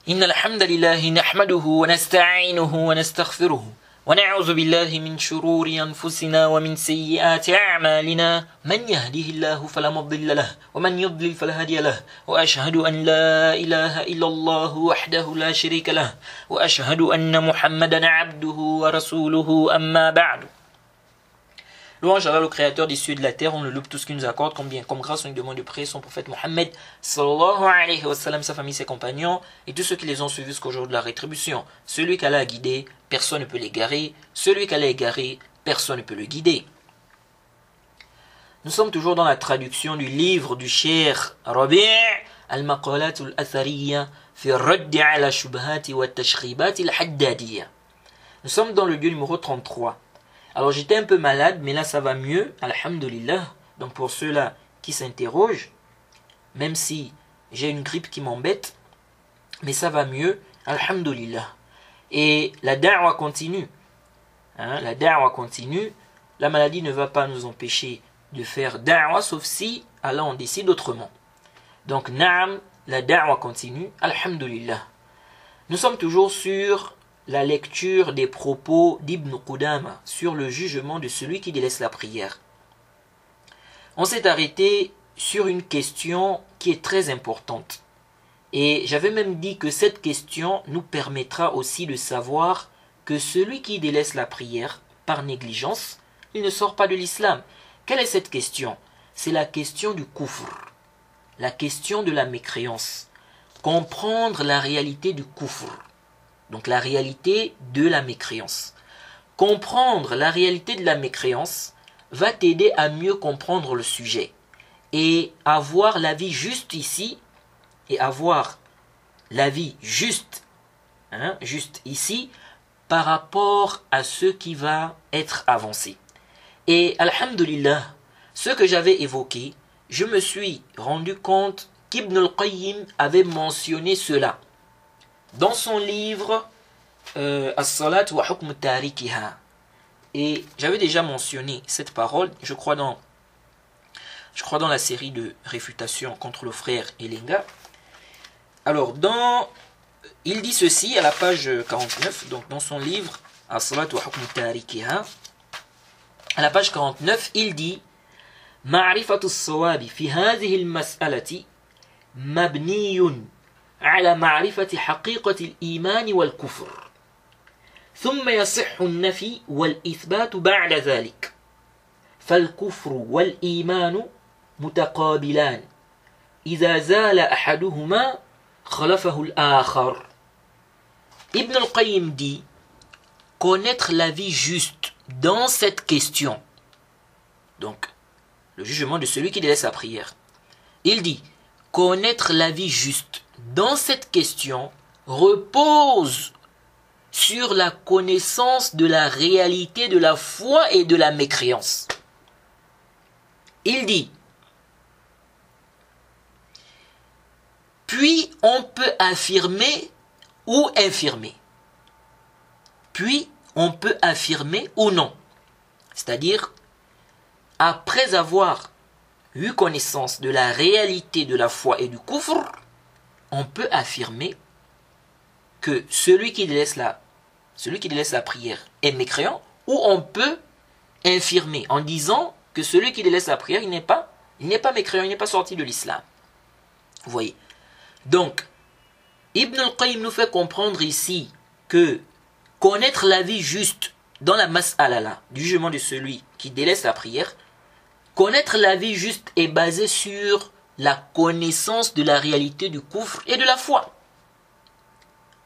إن الحمد لله نحمده ونستعينه ونستغفره ونعوذ بالله من شرور أنفسنا ومن سيئات أعمالنا من يهده الله فلا مضل له ومن يضلل فلا هادي له وأشهد أن لا إله إلا الله وحده لا شريك له وأشهد أن محمدا عبده ورسوله أما بعد. Louange à Allah, le créateur des cieux et de la terre, on le loue tout ce qu'il nous accorde, comme grâce on lui demande de prier son prophète Mohammed sallallahu alayhi wa sallam, sa famille, ses compagnons et tous ceux qui les ont suivis jusqu'au jour de la rétribution. Celui qu'Allah a guidé, personne ne peut l'égarer. Celui qu'Allah a égaré, personne ne peut le guider. Nous sommes toujours dans la traduction du livre du Cheikh Rabi' al-Maqalat al-Athariya fi radd ala shubhat wa tashribat al-Haddadiyya. Nous sommes dans le lieu numéro 33. Alors j'étais un peu malade, mais là ça va mieux, alhamdulillah. Donc pour ceux-là qui s'interrogent, même si j'ai une grippe qui m'embête, mais ça va mieux, alhamdulillah. Et la da'wa continue. La da'wa continue. La maladie ne va pas nous empêcher de faire da'wa, sauf si Allah en décide autrement. Donc na'am, la da'wa continue, alhamdulillah. Nous sommes toujours sur la lecture des propos d'Ibn Qudama sur le jugement de celui qui délaisse la prière. On s'est arrêté sur une question qui est très importante. Et j'avais même dit que cette question nous permettra aussi de savoir que celui qui délaisse la prière par négligence, il ne sort pas de l'islam. Quelle est cette question? C'est la question du kufr, la question de la mécréance. Comprendre la réalité du kufr. Donc la réalité de la mécréance. Comprendre la réalité de la mécréance va t'aider à mieux comprendre le sujet et avoir la vie juste ici et avoir la vie juste ici par rapport à ce qui va être avancé. Et alhamdulillah, ce que j'avais évoqué, je me suis rendu compte qu'Ibn al-Qayyim avait mentionné cela dans son livre As-Salat wa Hukm Tarikiha. Et j'avais déjà mentionné cette parole, je crois dans la série de réfutations contre le frère Elenga. Alors, il dit ceci à la page 49, donc dans son livre As-Salat wa Hukm Tarikiha, à la page 49, il dit Ma'rifatu as-sawabi fi hadhihi al-mas'alati mabniyun على معرفة حقيقة الإيمان والكفر ثم يصح النفي والإثبات بعد ذلك فالكفر والإيمان متقابلان إذا زال أحدهما خلفه الآخر. Ibn al-Qayyim dit connaître la vie juste dans cette question, donc le jugement de celui qui délaisse sa prière. Il dit connaître la vie juste dans cette question repose sur la connaissance de la réalité de la foi et de la mécréance. Il dit, puis on peut affirmer ou infirmer. Puis on peut affirmer ou non. C'est-à-dire, après avoir eu connaissance de la réalité de la foi et du kufr, on peut affirmer que celui qui délaisse la prière est mécréant, ou on peut infirmer en disant que celui qui délaisse la prière, il n'est pas mécréant, il n'est pas sorti de l'islam. Vous voyez. Donc, Ibn al-Qayyim nous fait comprendre ici que connaître la vie juste dans la mas'ala du jugement de celui qui délaisse la prière, connaître la vie juste est basé sur la connaissance de la réalité du kufr et de la foi.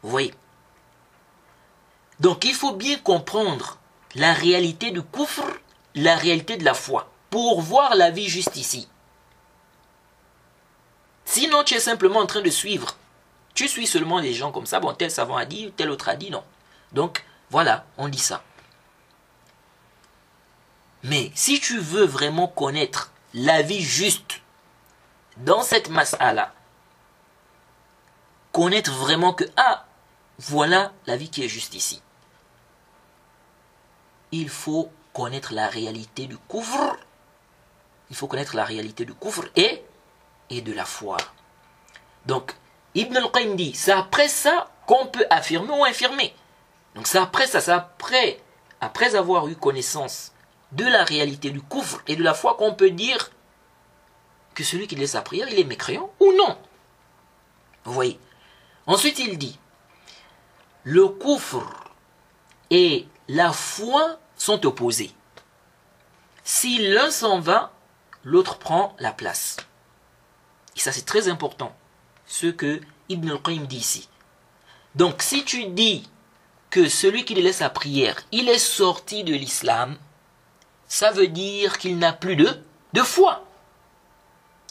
Vous voyez. Donc il faut bien comprendre la réalité du kufr, la réalité de la foi, pour voir la vie juste ici. Sinon tu es simplement en train de suivre. Tu suis seulement les gens comme ça, bon tel savant a dit, tel autre a dit, non. Donc voilà, on dit ça. Mais si tu veux vraiment connaître la vie juste dans cette mas'ala, connaître vraiment que, voilà la vie qui est juste ici. Il faut connaître la réalité du kufr. Il faut connaître la réalité du kufr et de la foi. Donc, Ibn al-Qayyim dit, c'est après ça qu'on peut affirmer ou infirmer. Donc c'est après ça, c'est après avoir eu connaissance de la réalité du coufre et de la foi qu'on peut dire que celui qui laisse sa prière, il est mécréant ou non. Vous voyez. Ensuite, il dit, le coufre et la foi sont opposés. Si l'un s'en va, l'autre prend la place. Et ça, c'est très important, ce que Ibn al-Qayyim dit ici. Donc, si tu dis que celui qui laisse sa prière, il est sorti de l'islam, ça veut dire qu'il n'a plus de foi.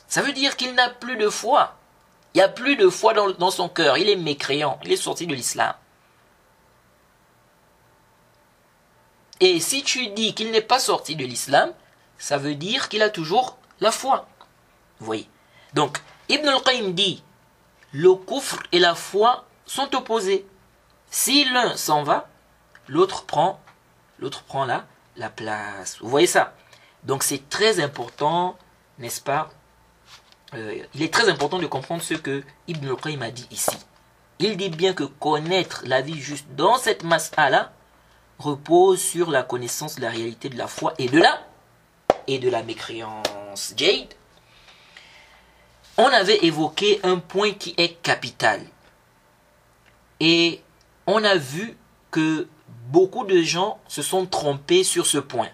Ça veut dire qu'il n'a plus de foi. Il n'y a plus de foi dans son cœur. Il est mécréant. Il est sorti de l'islam. Et si tu dis qu'il n'est pas sorti de l'islam, ça veut dire qu'il a toujours la foi. Vous voyez. Donc, Ibn al-Qayyim dit, le coufre et la foi sont opposés. Si l'un s'en va, l'autre prend la place. Vous voyez ça? Donc c'est très important, n'est-ce pas? Il est très important de comprendre ce que Ibn al-Qayyim a dit ici. Il dit bien que connaître la vie juste dans cette mas'ala repose sur la connaissance de la réalité de la foi et de la mécréance. Jade, on avait évoqué un point qui est capital. Et on a vu que beaucoup de gens se sont trompés sur ce point.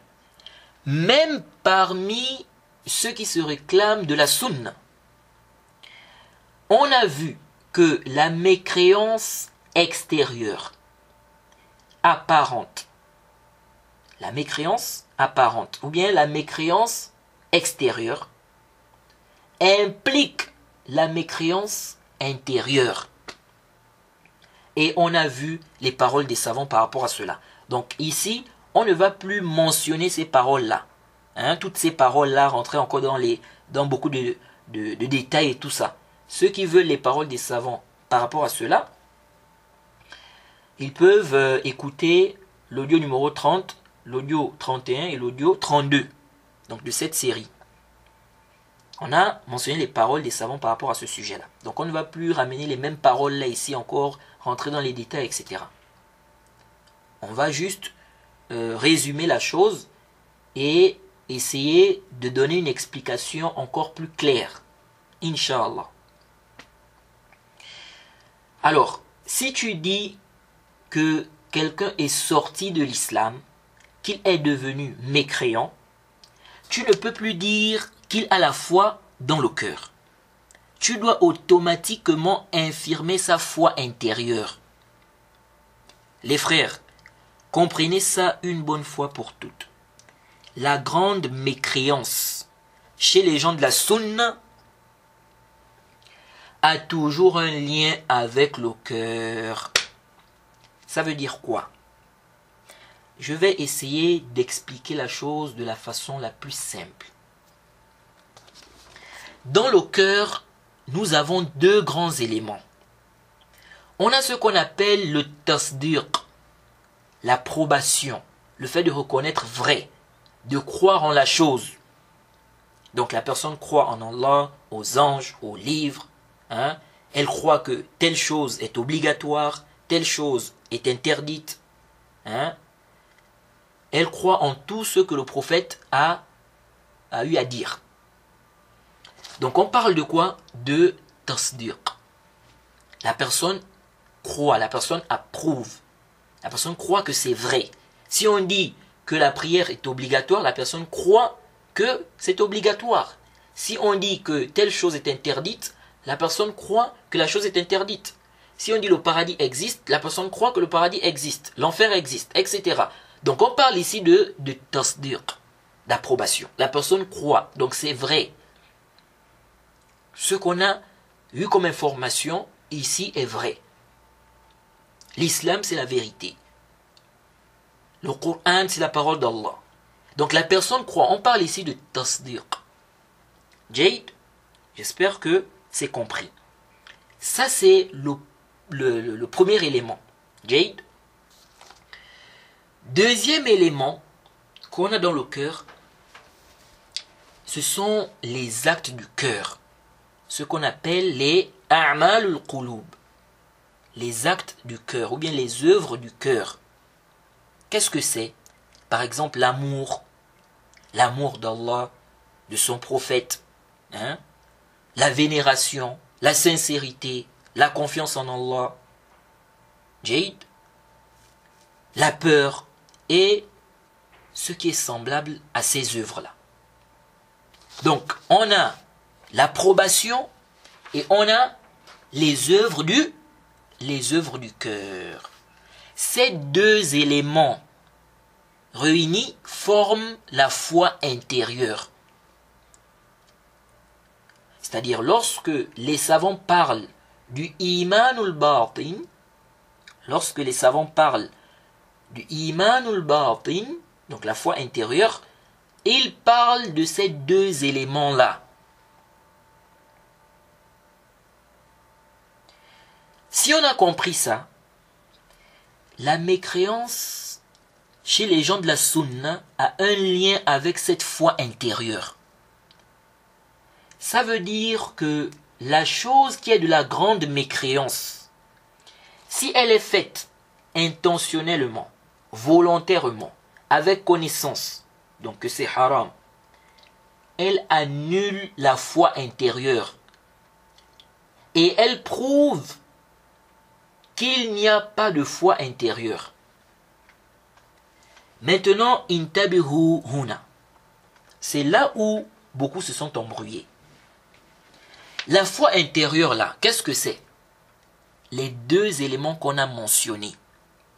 Même parmi ceux qui se réclament de la sunna. On a vu que la mécréance extérieure, apparente, ou bien la mécréance extérieure, implique la mécréance intérieure. Et on a vu les paroles des savants par rapport à cela. Donc ici, on ne va plus mentionner ces paroles-là. Toutes ces paroles-là rentrer encore dans beaucoup de détails et tout ça. Ceux qui veulent les paroles des savants par rapport à cela, ils peuvent écouter l'audio numéro 30, l'audio 31 et l'audio 32. Donc de cette série. On a mentionné les paroles des savants par rapport à ce sujet-là. Donc on ne va plus ramener les mêmes paroles là ici encore, rentrer dans les détails, etc. On va juste résumer la chose et essayer de donner une explication encore plus claire. Inch'Allah. Alors, si tu dis que quelqu'un est sorti de l'islam, qu'il est devenu mécréant, tu ne peux plus dire qu'il a la foi dans le cœur. Tu dois automatiquement infirmer sa foi intérieure. Les frères, comprenez ça une bonne fois pour toutes. La grande mécréance chez les gens de la sunna a toujours un lien avec le cœur. Ça veut dire quoi? Je vais essayer d'expliquer la chose de la façon la plus simple. Dans le cœur, nous avons deux grands éléments. On a ce qu'on appelle le tasdiq, l'approbation, le fait de reconnaître vrai, de croire en la chose. Donc la personne croit en Allah, aux anges, aux livres. Elle croit que telle chose est obligatoire, telle chose est interdite. Elle croit en tout ce que le prophète a eu à dire. Donc on parle de quoi? De tasdiq. La personne croit, la personne approuve. La personne croit que c'est vrai. Si on dit que la prière est obligatoire, la personne croit que c'est obligatoire. Si on dit que telle chose est interdite, la personne croit que la chose est interdite. Si on dit le paradis existe, la personne croit que le paradis existe, l'enfer existe, etc. Donc on parle ici de tasdiq, d'approbation. La personne croit, donc c'est vrai. Ce qu'on a eu comme information ici est vrai. L'islam, c'est la vérité. Le Coran, c'est la parole d'Allah. Donc la personne croit. On parle ici de tasdiq. Jade, j'espère que c'est compris. Ça, c'est le premier élément. Jade. Deuxième élément qu'on a dans le cœur, ce sont les actes du cœur. Ce qu'on appelle les a'malul qulub, les actes du cœur, ou bien les œuvres du cœur. Qu'est-ce que c'est? Par exemple, l'amour d'Allah, de son prophète, hein? La vénération, la sincérité, la confiance en Allah, Jade, la peur et ce qui est semblable à ces œuvres-là. Donc, on a l'approbation et on a les œuvres du cœur. Ces deux éléments réunis forment la foi intérieure. C'est-à-dire, lorsque les savants parlent du imanul batin, lorsque les savants parlent du imanul batin, donc la foi intérieure, ils parlent de ces deux éléments-là. Si on a compris ça, la mécréance chez les gens de la sunna a un lien avec cette foi intérieure. Ça veut dire que la chose qui est de la grande mécréance, si elle est faite intentionnellement, volontairement, avec connaissance, donc que c'est haram, elle annule la foi intérieure et elle prouve qu'il n'y a pas de foi intérieure. Maintenant, intabihu huna. C'est là où beaucoup se sont embrouillés. La foi intérieure là, qu'est-ce que c'est? Les deux éléments qu'on a mentionnés.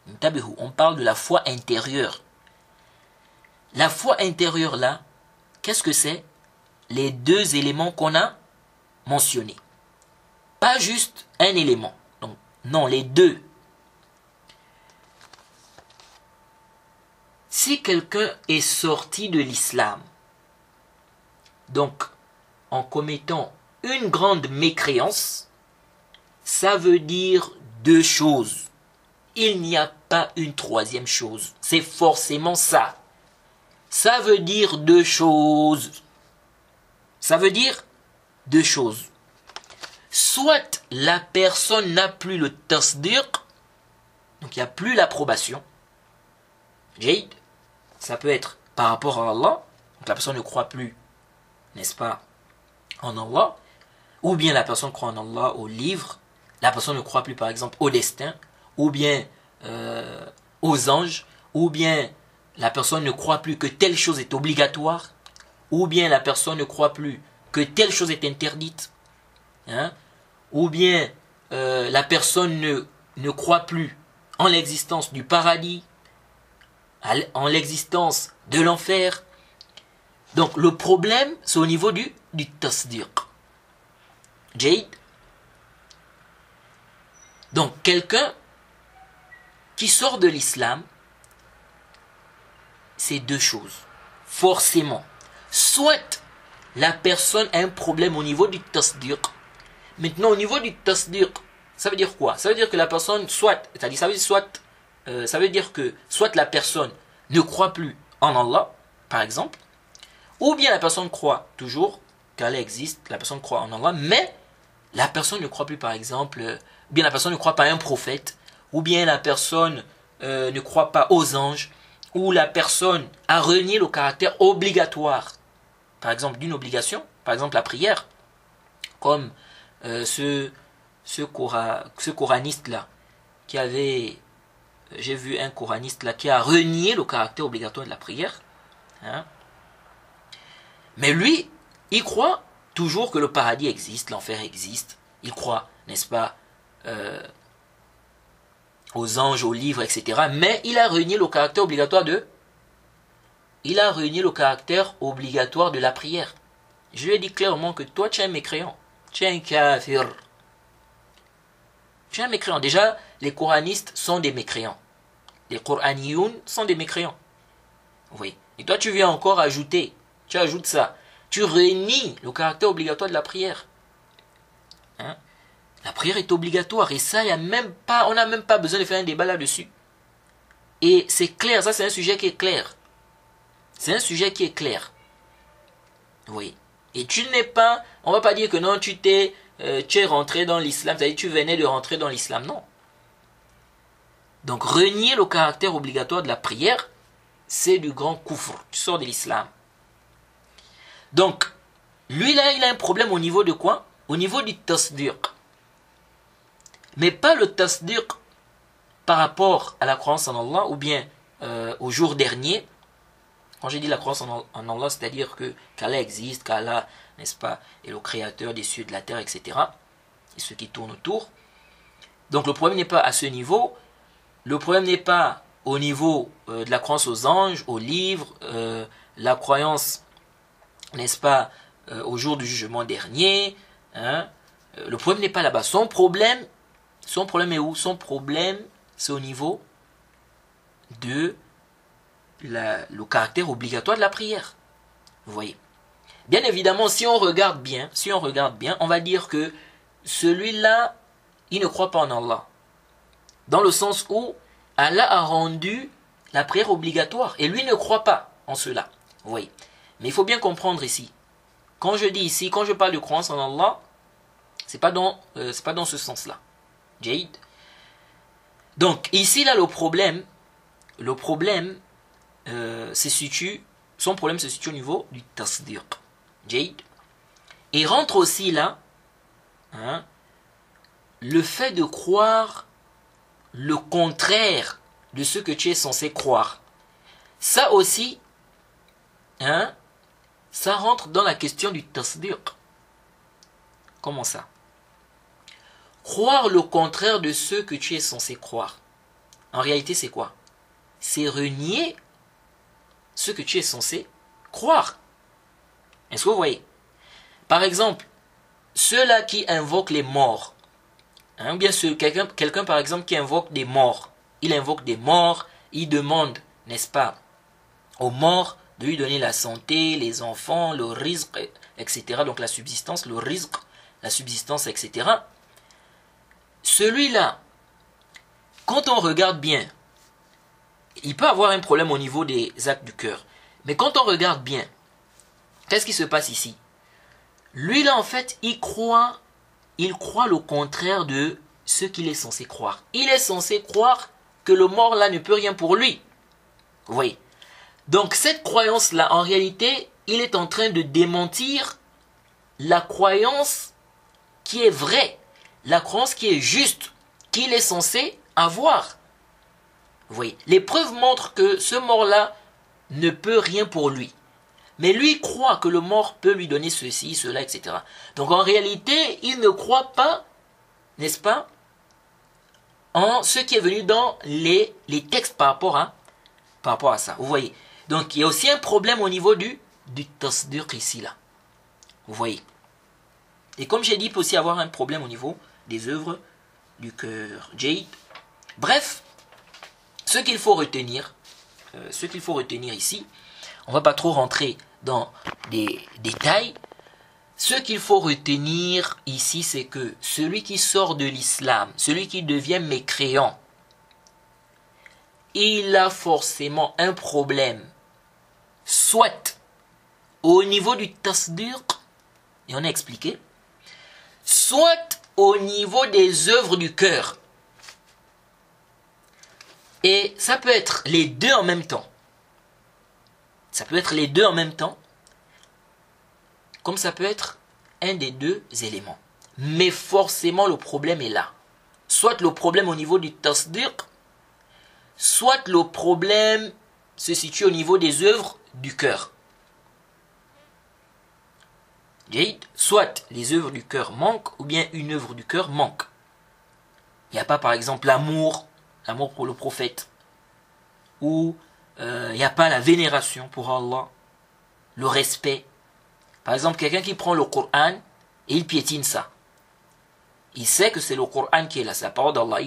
Intabihu, on parle de la foi intérieure. La foi intérieure là, qu'est-ce que c'est? Les deux éléments qu'on a mentionnés. Pas juste un élément. Donc, non, les deux. Si quelqu'un est sorti de l'islam, donc en commettant une grande mécréance, ça veut dire deux choses. Il n'y a pas une troisième chose. C'est forcément ça. Ça veut dire deux choses. Ça veut dire deux choses. Soit la personne n'a plus le tasdiq, donc il n'y a plus l'approbation. Jade, ça peut être par rapport à Allah, donc la personne ne croit plus, n'est-ce pas, en Allah, ou bien la personne croit en Allah, au livre, la personne ne croit plus par exemple au destin, ou bien aux anges, ou bien la personne ne croit plus que telle chose est obligatoire, ou bien la personne ne croit plus que telle chose est interdite, hein? Ou bien la personne ne croit plus en l'existence du paradis, en l'existence de l'enfer. Donc le problème, c'est au niveau du tasdiq. Jade. Donc quelqu'un qui sort de l'islam, c'est deux choses. Forcément. Soit la personne a un problème au niveau du tasdiq. Maintenant, au niveau du tasdiq, ça veut dire quoi? Ça veut dire que la personne, ça veut dire que soit la personne ne croit plus en Allah, par exemple, ou bien la personne croit toujours qu'Allah existe, la personne croit en Allah, mais la personne ne croit plus, par exemple, ou bien la personne ne croit pas à un prophète, ou bien la personne ne croit pas aux anges, ou la personne a renié le caractère obligatoire, par exemple, d'une obligation, par exemple la prière, comme ce coraniste là qui avait, j'ai vu un coraniste là qui a renié le caractère obligatoire de la prière, hein? Mais lui il croit toujours que le paradis existe, l'enfer existe, il croit, n'est-ce pas, aux anges, aux livres, etc. Mais il a renié le caractère obligatoire de la prière. Je lui ai dit clairement que toi tu es un mécréant. Tu es un kafir. Tu es un mécréant. Déjà, les coranistes sont des mécréants. Les coraniyoun sont des mécréants. Oui. Et toi, tu viens encore ajouter. Tu ajoutes ça. Tu renies le caractère obligatoire de la prière. Hein? La prière est obligatoire. Et ça, on n'a même pas besoin de faire un débat là-dessus. Et c'est clair. Ça, c'est un sujet qui est clair. C'est un sujet qui est clair. Oui. Et tu n'es pas, on va pas dire que non, tu t'es tu es rentré dans l'islam, c'est-à-dire tu venais de rentrer dans l'islam. Non. Donc renier le caractère obligatoire de la prière, c'est du grand kufr. Tu sors de l'islam. Donc, lui là, il a un problème au niveau de quoi? Au niveau du tasdiq. Mais pas le tasdiq par rapport à la croyance en Allah ou bien au jour dernier. Quand j'ai dit la croyance en Allah, c'est-à-dire qu'Allah existe, qu'Allah, n'est-ce pas, est le créateur des cieux, de la terre, etc. Et ceux qui tournent autour. Donc le problème n'est pas à ce niveau. Le problème n'est pas au niveau de la croyance aux anges, aux livres, la croyance, n'est-ce pas, au jour du jugement dernier. Hein. Le problème n'est pas là-bas. Son problème est où? Son problème, c'est au niveau de le caractère obligatoire de la prière. Vous voyez. Bien évidemment, si on regarde bien, on va dire que celui-là, il ne croit pas en Allah. Dans le sens où Allah a rendu la prière obligatoire. Et lui ne croit pas en cela. Vous voyez. Mais il faut bien comprendre ici. Quand je dis ici, quand je parle de croyance en Allah, c'est pas dans ce sens-là. Jaïd. Donc ici là le problème son problème se situe au niveau du tasdiq. Jaïd. Et rentre aussi là le fait de croire le contraire de ce que tu es censé croire. Ça aussi, ça rentre dans la question du tasdiq. Comment ça? Croire le contraire de ce que tu es censé croire. En réalité, c'est quoi? C'est renier ce que tu es censé croire. Est-ce que vous voyez? Par exemple, ceux-là qui invoquent les morts, ou bien quelqu'un par exemple qui invoque des morts, il invoque des morts, il demande, n'est-ce pas, aux morts de lui donner la santé, les enfants, le rizq, etc. Donc la subsistance, le rizq, la subsistance, etc. Celui-là, quand on regarde bien, il peut avoir un problème au niveau des actes du cœur. Mais quand on regarde bien, qu'est-ce qui se passe ici? Lui là en fait, il croit le contraire de ce qu'il est censé croire. Il est censé croire que le mort là ne peut rien pour lui. Vous voyez? Donc cette croyance là, en réalité, il est en train de démentir la croyance qui est vraie, la croyance qui est juste, qu'il est censé avoir. Vous voyez? Les preuves montrent que ce mort-là ne peut rien pour lui. Mais lui croit que le mort peut lui donner ceci, cela, etc. Donc en réalité, il ne croit pas, n'est-ce pas, en ce qui est venu dans les textes par rapport à ça. Vous voyez? Donc il y a aussi un problème au niveau du tasdiq ici, là. Vous voyez? Et comme j'ai dit, il peut aussi avoir un problème au niveau des œuvres du cœur. Jade. Bref, ce qu'il faut retenir ici, on ne va pas trop rentrer dans des détails. Ce qu'il faut retenir ici, c'est que celui qui sort de l'islam, celui qui devient mécréant, il a forcément un problème, soit au niveau du tasdiq, et on a expliqué, soit au niveau des œuvres du cœur. Et ça peut être les deux en même temps. Ça peut être les deux en même temps, comme ça peut être un des deux éléments. Mais forcément, le problème est là. Soit le problème au niveau du tasdiq, soit le problème se situe au niveau des œuvres du cœur. Soit les œuvres du cœur manquent, ou bien une œuvre du cœur manque. Il n'y a pas par exemple l'amour pour le prophète, ou il n'y a pas la vénération pour Allah, le respect. Par exemple, quelqu'un qui prend le Coran et il piétine ça. Il sait que c'est le Coran qui est là, c'est la parole d'Allah.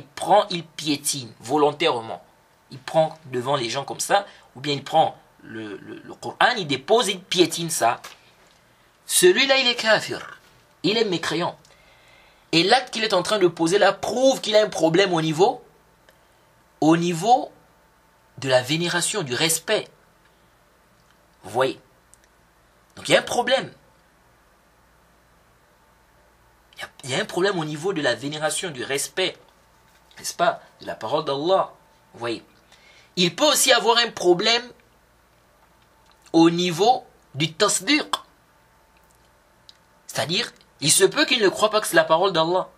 Il piétine volontairement. Il prend devant les gens comme ça, ou bien il prend le Coran, il dépose, il piétine ça. Celui-là, il est kafir. Il est mécréant. Et l'acte qu'il est en train de poser là prouve qu'il a un problème au niveau de la vénération, du respect. Vous voyez? Donc il y a un problème. Il Il y a un problème au niveau de la vénération, du respect, n'est-ce pas, de la parole d'Allah. Vous voyez. Il peut aussi avoir un problème au niveau du tasdiq. C'est-à-dire, il se peut qu'il ne croit pas que c'est la parole d'Allah,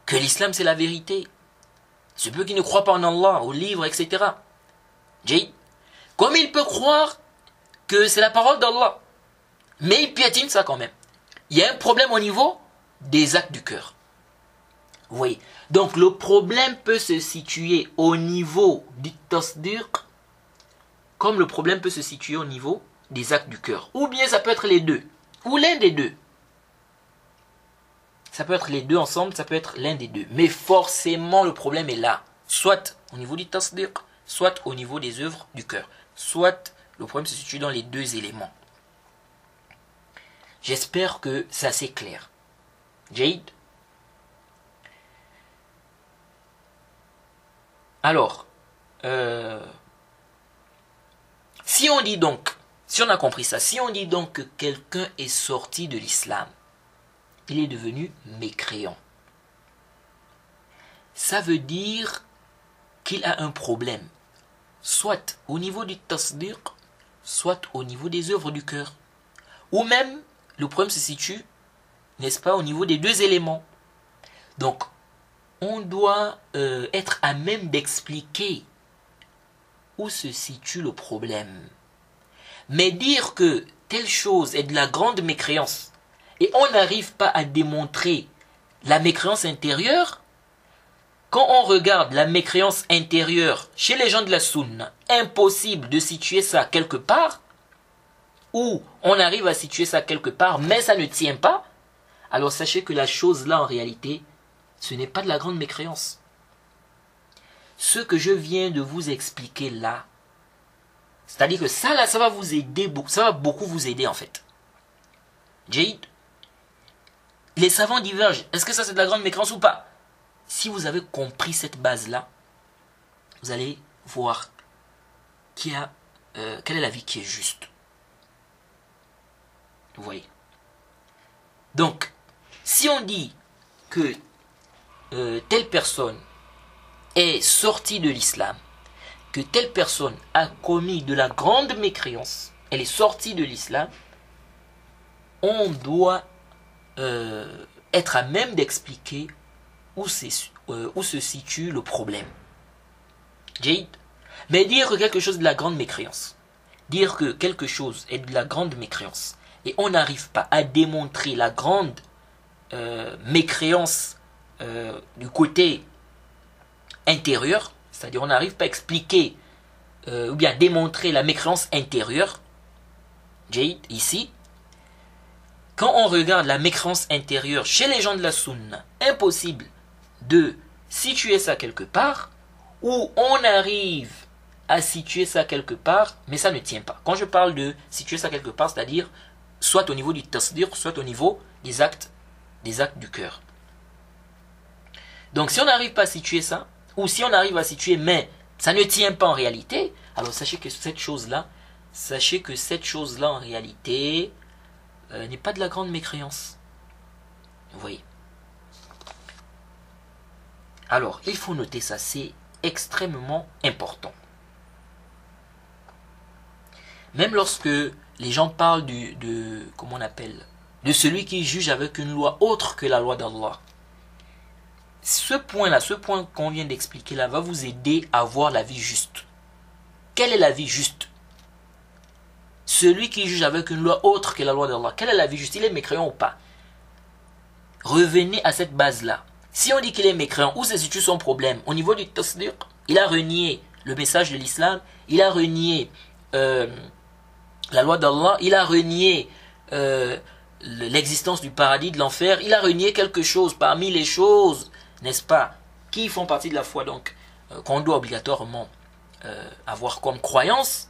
que l'islam c'est la vérité. Il se peut qu'il ne croit pas en Allah, au livre, etc. Comme il peut croire que c'est la parole d'Allah, mais il piétine ça quand même. Il y a un problème au niveau des actes du cœur. Vous voyez. Donc le problème peut se situer au niveau du tasdiq, comme le problème peut se situer au niveau des actes du cœur. Ou bien ça peut être les deux, ou l'un des deux. Ça peut être les deux ensemble, ça peut être l'un des deux. Mais forcément le problème est là. Soit au niveau du tasdiq, soit au niveau des œuvres du cœur. Soit le problème se situe dans les deux éléments. J'espère que c'est assez clair. Jade. Alors, si on dit donc, si on a compris ça, si on dit donc que quelqu'un est sorti de l'islam, il est devenu mécréant, ça veut dire qu'il a un problème, soit au niveau du tasdiq, soit au niveau des œuvres du cœur. Ou même, le problème se situe, n'est-ce pas, au niveau des deux éléments. Donc, on doit être à même d'expliquer où se situe le problème. Mais dire que telle chose est de la grande mécréance et on n'arrive pas à démontrer la mécréance intérieure, quand on regarde la mécréance intérieure chez les gens de la Sunna, impossible de situer ça quelque part, ou on arrive à situer ça quelque part, mais ça ne tient pas, alors sachez que la chose là en réalité, ce n'est pas de la grande mécréance. Ce que je viens de vous expliquer là, c'est-à-dire que ça là, ça va vous aider, ça va beaucoup vous aider en fait. Jade, les savants divergent. Est-ce que ça c'est de la grande mécréance ou pas? Si vous avez compris cette base là, vous allez voir quelle est la vie qui est juste. Vous voyez. Donc, si on dit que telle personne est sortie de l'islam, que telle personne a commis de la grande mécréance, elle est sortie de l'islam, on doit être à même d'expliquer où se situe le problème. Jade. Mais dire que quelque chose est de la grande mécréance, dire que quelque chose est de la grande mécréance, et on n'arrive pas à démontrer la grande mécréance du côté intérieur, c'est-à-dire on n'arrive pas à expliquer ou bien démontrer la mécréance intérieure, Jade, ici, quand on regarde la mécréance intérieure chez les gens de la Sunna, impossible de situer ça quelque part, ou on arrive à situer ça quelque part, mais ça ne tient pas. Quand je parle de situer ça quelque part, c'est-à-dire soit au niveau du tasdir, soit au niveau des actes du cœur. Donc si on n'arrive pas à situer ça, ou si on arrive à situer, mais ça ne tient pas en réalité, alors sachez que cette chose-là en réalité n'est pas de la grande mécréance. Vous voyez. Alors, il faut noter ça, c'est extrêmement important. Même lorsque les gens parlent comment on appelle, de celui qui juge avec une loi autre que la loi d'Allah. Ce point qu'on vient d'expliquer là, va vous aider à voir la vie juste. Quelle est la vie juste? Celui qui juge avec une loi autre que la loi d'Allah, quelle est la vie juste? Il est mécréant ou pas? Revenez à cette base-là. Si on dit qu'il est mécréant, où se situe son problème? Au niveau du tasdiq, il a renié le message de l'islam, il a renié la loi d'Allah, il a renié l'existence du paradis, de l'enfer, il a renié quelque chose parmi les choses, n'est-ce pas, qui font partie de la foi, donc qu'on doit obligatoirement avoir comme croyance.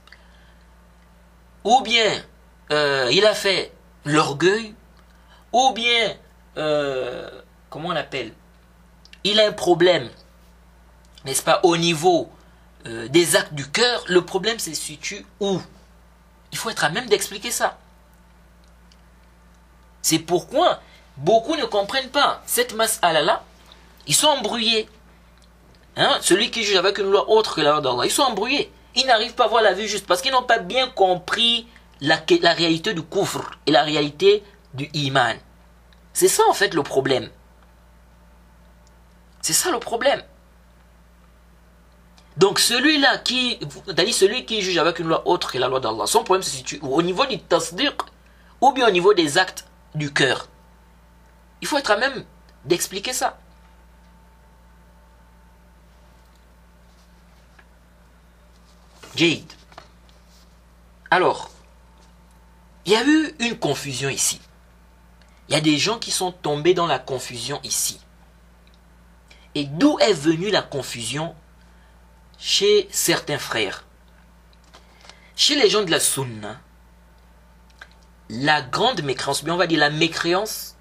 Ou bien il a fait l'orgueil, ou bien comment on appelle, il a un problème, n'est-ce pas, au niveau des actes du cœur. Le problème se situe où? Il faut être à même d'expliquer ça. C'est pourquoi beaucoup ne comprennent pas cette mas'ala-là. Ils sont embrouillés. Hein? Celui qui juge avec une loi autre que la loi d'Allah, ils sont embrouillés. Ils n'arrivent pas à voir la vue juste parce qu'ils n'ont pas bien compris la réalité du kufr et la réalité du iman. C'est ça en fait le problème. C'est ça le problème. Donc celui-là celui qui juge avec une loi autre que la loi d'Allah, son problème se situe au niveau du tasdiq ou bien au niveau des actes du cœur. Il faut être à même d'expliquer ça. Jade. Alors, il y a eu une confusion ici. Il y a des gens qui sont tombés dans la confusion ici. Et d'où est venue la confusion chez certains frères? Chez les gens de la sunna, la grande mécréance, bien on va dire la mécréance,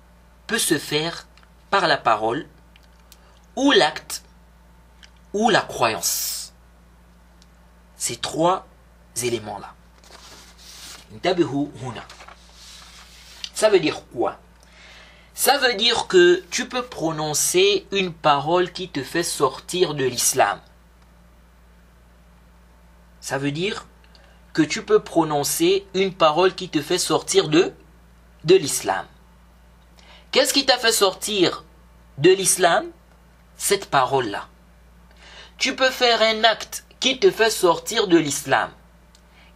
peut se faire par la parole, ou l'acte, ou la croyance. Ces trois éléments-là. Ça veut dire quoi? Ça veut dire que tu peux prononcer une parole qui te fait sortir de l'islam. Ça veut dire que tu peux prononcer une parole qui te fait sortir de l'islam. Qu'est-ce qui t'a fait sortir de l'islam? Cette parole-là. Tu peux faire un acte qui te fait sortir de l'islam.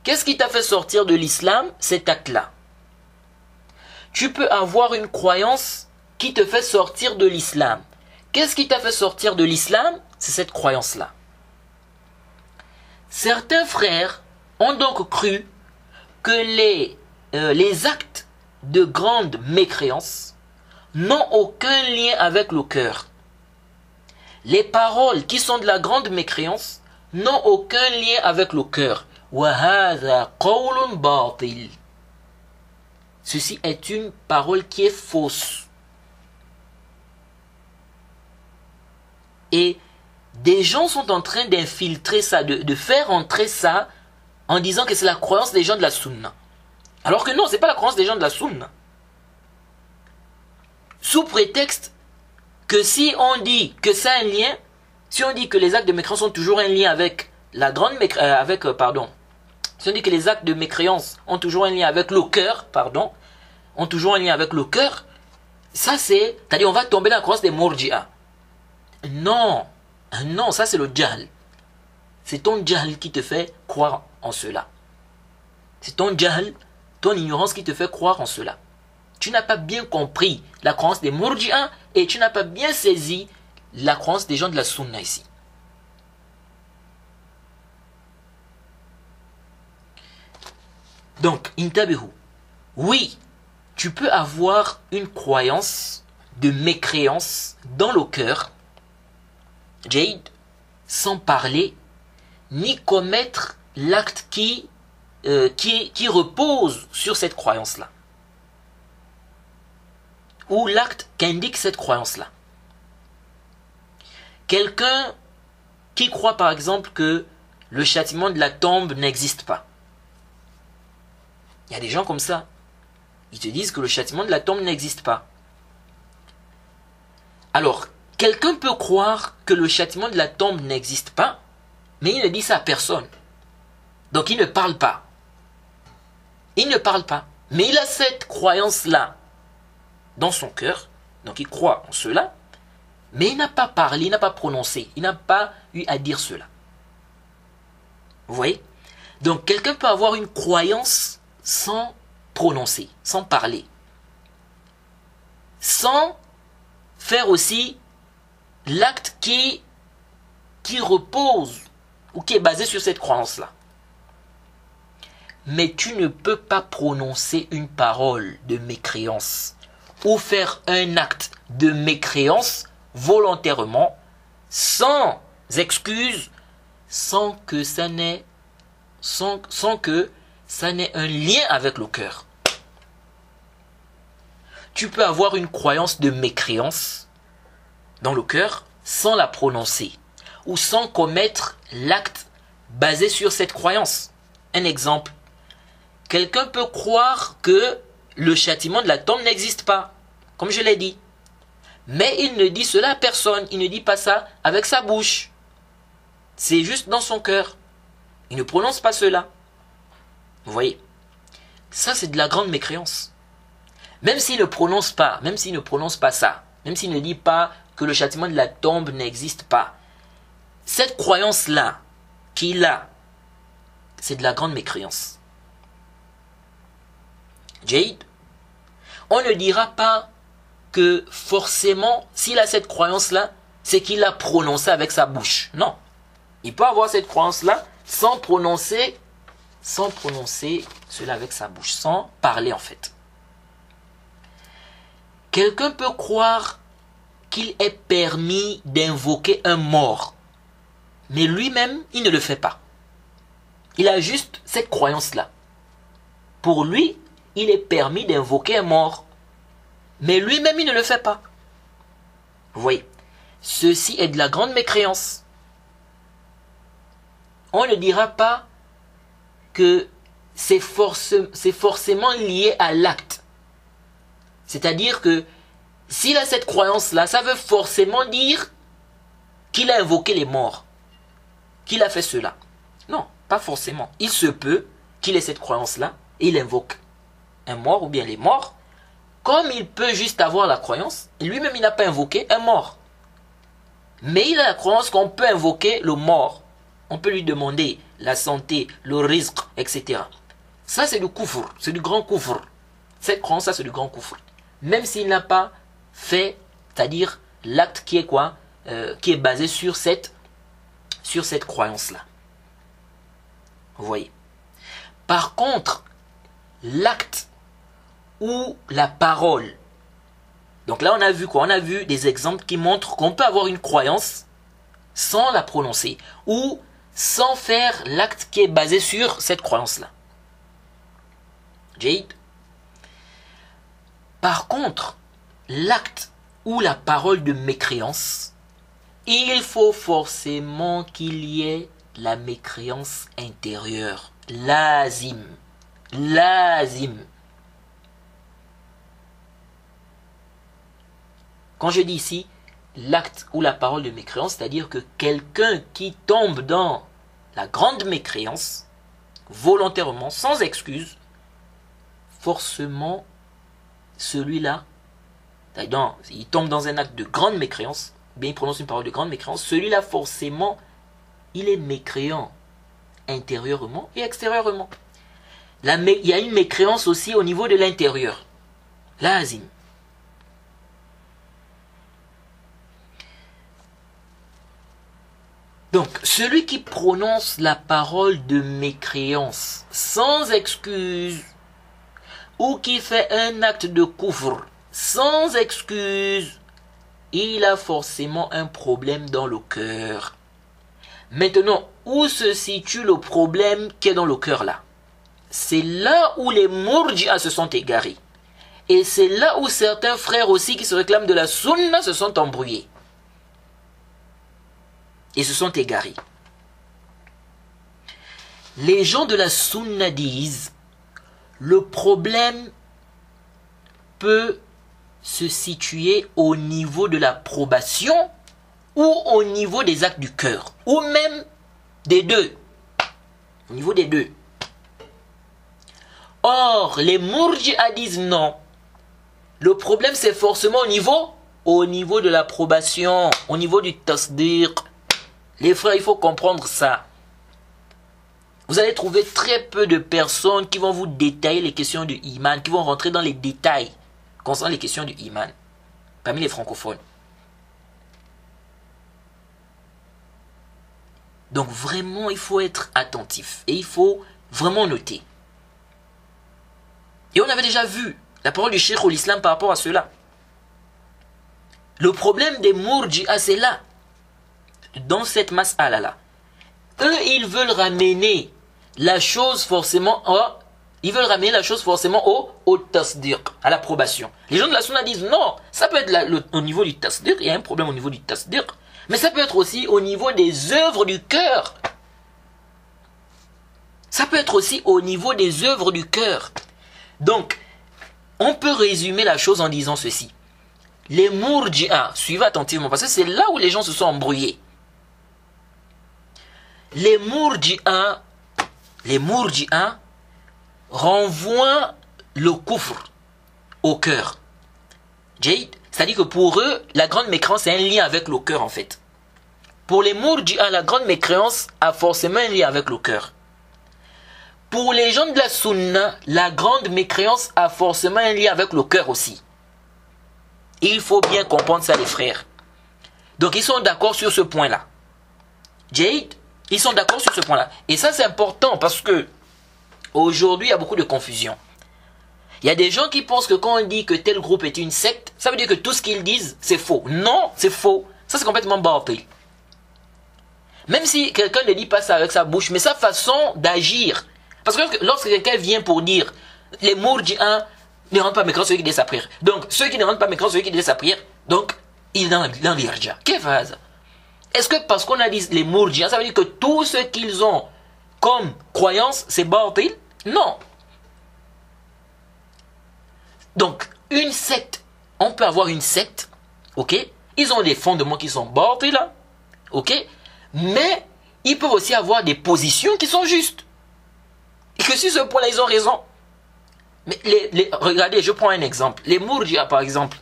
Qu'est-ce qui t'a fait sortir de l'islam? Cet acte-là. Tu peux avoir une croyance qui te fait sortir de l'islam. Qu'est-ce qui t'a fait sortir de l'islam? C'est cette croyance-là. Certains frères ont donc cru que les actes de grande mécréance n'ont aucun lien avec le cœur. Les paroles qui sont de la grande mécréance n'ont aucun lien avec le cœur. Ceci est une parole qui est fausse. Et des gens sont en train d'infiltrer ça, de faire entrer ça en disant que c'est la croyance des gens de la sunna. Alors que non, ce n'est pas la croyance des gens de la sunna. Sous prétexte que si on dit que ça a un lien, si on dit que les actes de mécréance ont toujours un lien avec la grande si on dit que les actes de mécréance ont toujours un lien avec le cœur, ont toujours un lien avec le cœur, ça c'est-à-dire on va tomber dans la croyance des Murji'a. Non, non, ça c'est le jahl. C'est ton jahl qui te fait croire en cela. C'est ton jahl, ton ignorance qui te fait croire en cela. Tu n'as pas bien compris la croyance des Murji'a et tu n'as pas bien saisi la croyance des gens de la sunna ici. Donc, intabihu. Oui, tu peux avoir une croyance de mécréance dans le cœur, Jade, sans parler, ni commettre l'acte qui repose sur cette croyance-là. Ou l'acte qu'indique cette croyance-là. Quelqu'un qui croit par exemple que le châtiment de la tombe n'existe pas. Il y a des gens comme ça. Ils te disent que le châtiment de la tombe n'existe pas. Alors, quelqu'un peut croire que le châtiment de la tombe n'existe pas, mais il ne dit ça à personne. Donc il ne parle pas. Il ne parle pas. Mais il a cette croyance-là dans son cœur. Donc il croit en cela. Mais il n'a pas parlé, il n'a pas prononcé. Il n'a pas eu à dire cela. Vous voyez? Donc quelqu'un peut avoir une croyance sans prononcer, sans parler. Sans faire aussi l'acte qui repose ou qui est basé sur cette croyance-là. Mais tu ne peux pas prononcer une parole de mécréance ou faire un acte de mécréance volontairement, sans excuse, sans que ça n'ait un lien avec le cœur. Tu peux avoir une croyance de mécréance dans le cœur sans la prononcer ou sans commettre l'acte basé sur cette croyance. Un exemple, quelqu'un peut croire que le châtiment de la tombe n'existe pas. comme je l'ai dit. Mais il ne dit cela à personne, il ne dit pas ça avec sa bouche. C'est juste dans son cœur. Il ne prononce pas cela. Vous voyez? Ça, c'est de la grande mécréance. Même s'il ne prononce pas, ça, même s'il ne dit pas que le châtiment de la tombe n'existe pas, cette croyance-là qu'il a, c'est de la grande mécréance. Jade, on ne dira pas que forcément, s'il a cette croyance-là, c'est qu'il l'a prononcé avec sa bouche. Non. Il peut avoir cette croyance-là sans prononcer cela avec sa bouche, sans parler en fait. Quelqu'un peut croire qu'il est permis d'invoquer un mort, mais lui-même, il ne le fait pas. Il a juste cette croyance-là. Pour lui, il est permis d'invoquer un mort, mais lui-même, il ne le fait pas. Vous voyez, ceci est de la grande mécréance. On ne dira pas que c'est forcément lié à l'acte. C'est-à-dire que s'il a cette croyance-là, ça veut forcément dire qu'il a invoqué les morts, qu'il a fait cela. Non, pas forcément. Il se peut qu'il ait cette croyance-là et il invoque un mort ou bien les morts, comme il peut juste avoir la croyance, lui-même il n'a pas invoqué un mort. Mais il a la croyance qu'on peut invoquer le mort. On peut lui demander la santé, le rizq, etc. Ça c'est du kufr, c'est du grand kufr. Cette croyance, ça c'est du grand kufr. Même s'il n'a pas fait, c'est-à-dire l'acte qui est quoi, qui est basé sur cette croyance-là. Vous voyez. Par contre, l'acte ou la parole. Donc là, on a vu quoi? On a vu des exemples qui montrent qu'on peut avoir une croyance sans la prononcer ou sans faire l'acte qui est basé sur cette croyance-là. Jade. Par contre, l'acte ou la parole de mécréance, il faut forcément qu'il y ait la mécréance intérieure. Lazim. Lazim. Quand je dis ici l'acte ou la parole de mécréance, c'est-à-dire que quelqu'un qui tombe dans la grande mécréance, volontairement, sans excuse, forcément, celui-là, il tombe dans un acte de grande mécréance, bien il prononce une parole de grande mécréance, celui-là forcément, il est mécréant intérieurement et extérieurement. Il y a une mécréance aussi au niveau de l'intérieur. Lazim. Donc, celui qui prononce la parole de mécréance sans excuse, ou qui fait un acte de kufr sans excuse, il a forcément un problème dans le cœur. Maintenant, où se situe le problème qui est dans le cœur là? C'est là où les murji'a se sont égarés. Et c'est là où certains frères aussi qui se réclament de la sunna se sont embrouillés. Et se sont égarés. Les gens de la sunna disent, le problème peut se situer au niveau de l'approbation ou au niveau des actes du cœur, ou même des deux. Au niveau des deux. Or, les murji'a disent non. Le problème c'est forcément au niveau de l'approbation, au niveau du tasdiq. Les frères, il faut comprendre ça. Vous allez trouver très peu de personnes qui vont vous détailler les questions du iman, qui vont rentrer dans les détails concernant les questions du iman, parmi les francophones. Donc vraiment, il faut être attentif et il faut vraiment noter. Et on avait déjà vu la parole du Cheikh l'Islam par rapport à cela. Le problème des murji'a, c'est là. Dans cette mas'ala là. Eux, ils veulent ramener la chose forcément au tasdiq, à l'approbation. Les gens de la sunna disent non, ça peut être au niveau du tasdiq, il y a un problème au niveau du tasdiq, mais ça peut être aussi au niveau des œuvres du cœur. Ça peut être aussi au niveau des œuvres du cœur. Donc, on peut résumer la chose en disant ceci. les Murji'a, suivez attentivement, parce que c'est là où les gens se sont embrouillés. Les Murji'a renvoient le kufr au cœur. C'est-à-dire que pour eux, la grande mécréance est un lien avec le cœur en fait. Pour les Murji'a, la grande mécréance a forcément un lien avec le cœur. Pour les gens de la Sunna, la grande mécréance a forcément un lien avec le cœur aussi. Il faut bien comprendre ça les frères. Donc ils sont d'accord sur ce point-là. Ils sont d'accord sur ce point-là. Et ça c'est important parce que aujourd'hui il y a beaucoup de confusion. Il y a des gens qui pensent que quand on dit que tel groupe est une secte, ça veut dire que tout ce qu'ils disent c'est faux. Non, c'est faux. Ça c'est complètement bâtil. Même si quelqu'un ne dit pas ça avec sa bouche, mais sa façon d'agir. Parce que lorsque quelqu'un vient pour dire les Murji'a ne rendent pas mécréants celui qui dit sa prière. Donc ceux qui ne rendent pas mécréants celui qui dit sa prière, donc il est dans l'irja. Qu'est-ce que c'est? Est-ce que parce qu'on a dit les Murji'a, ça veut dire que tout ce qu'ils ont comme croyance, c'est bâtil? Non. Donc, une secte, on peut avoir une secte, ok? Ils ont des fondements qui sont bâtils, ok? Mais ils peuvent aussi avoir des positions qui sont justes. Et que sur ce point-là, ils ont raison. Mais regardez, je prends un exemple. Les Murji'a, par exemple,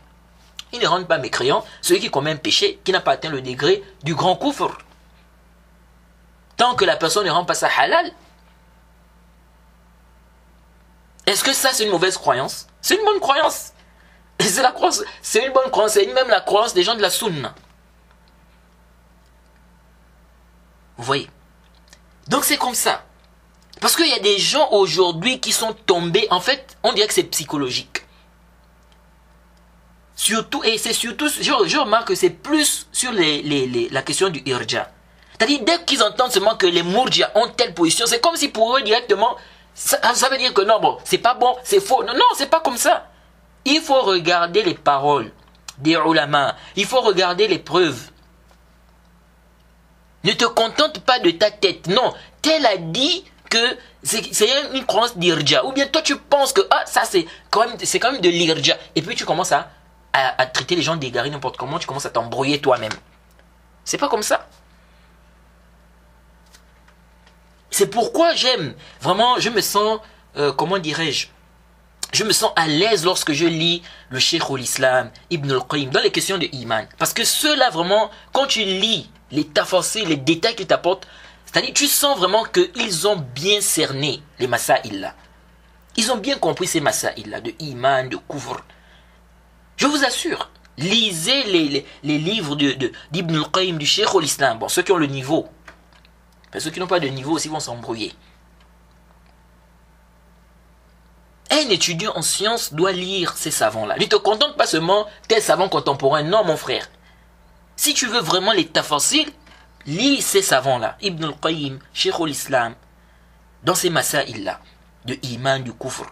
ils ne rendent pas mécréants celui qui commet un péché qui n'a pas atteint le degré du grand kufr. Tant que la personne ne rend pas sa halal. Est-ce que ça, c'est une mauvaise croyance? C'est une bonne croyance. C'est une bonne croyance. C'est même la croyance des gens de la Sunna. Vous voyez? Donc c'est comme ça. Parce qu'il y a des gens aujourd'hui qui sont tombés, en fait, on dirait que c'est psychologique. Surtout, et c'est surtout, je remarque que c'est plus sur la question du irja. C'est-à-dire, dès qu'ils entendent seulement que les Murji'a ont telle position, c'est comme si pour eux directement, ça veut dire que non, bon, c'est pas bon, c'est faux. Non, non, c'est pas comme ça. Il faut regarder les paroles des ulama. Il faut regarder les preuves. Ne te contente pas de ta tête. Non, tel a dit que c'est une croyance d'irja. Ou bien toi tu penses que ça c'est quand même de l'irja. Et puis tu commences à traiter les gens d'égarés n'importe comment. Tu commences à t'embrouiller toi-même. C'est pas comme ça. C'est pourquoi j'aime. Vraiment, je me sens, comment dirais-je, je me sens à l'aise lorsque je lis le Cheikh al-Islam, Ibn al-Qayyim, dans les questions de Iman. Parce que ceux-là, vraiment, quand tu lis les tafassir, les détails qu'ils t'apportent, c'est-à-dire tu sens vraiment qu'ils ont bien cerné les masaïl-là. Ils ont bien compris ces masaïl-là, de Iman, de Kufr. Je vous assure, lisez les livres d'Ibn al-Qayyim, du Cheikh al-Islam. Bon, ceux qui ont le niveau. Mais ceux qui n'ont pas de niveau aussi vont s'embrouiller. Un étudiant en sciences doit lire ces savants-là. Ne te contente pas seulement tel savant contemporain. Non, mon frère. Si tu veux vraiment les tafasil, lis ces savants-là. Ibn al-Qayyim, Cheikh al-Islam, dans ces masaïl-là, de Iman, du Kufr.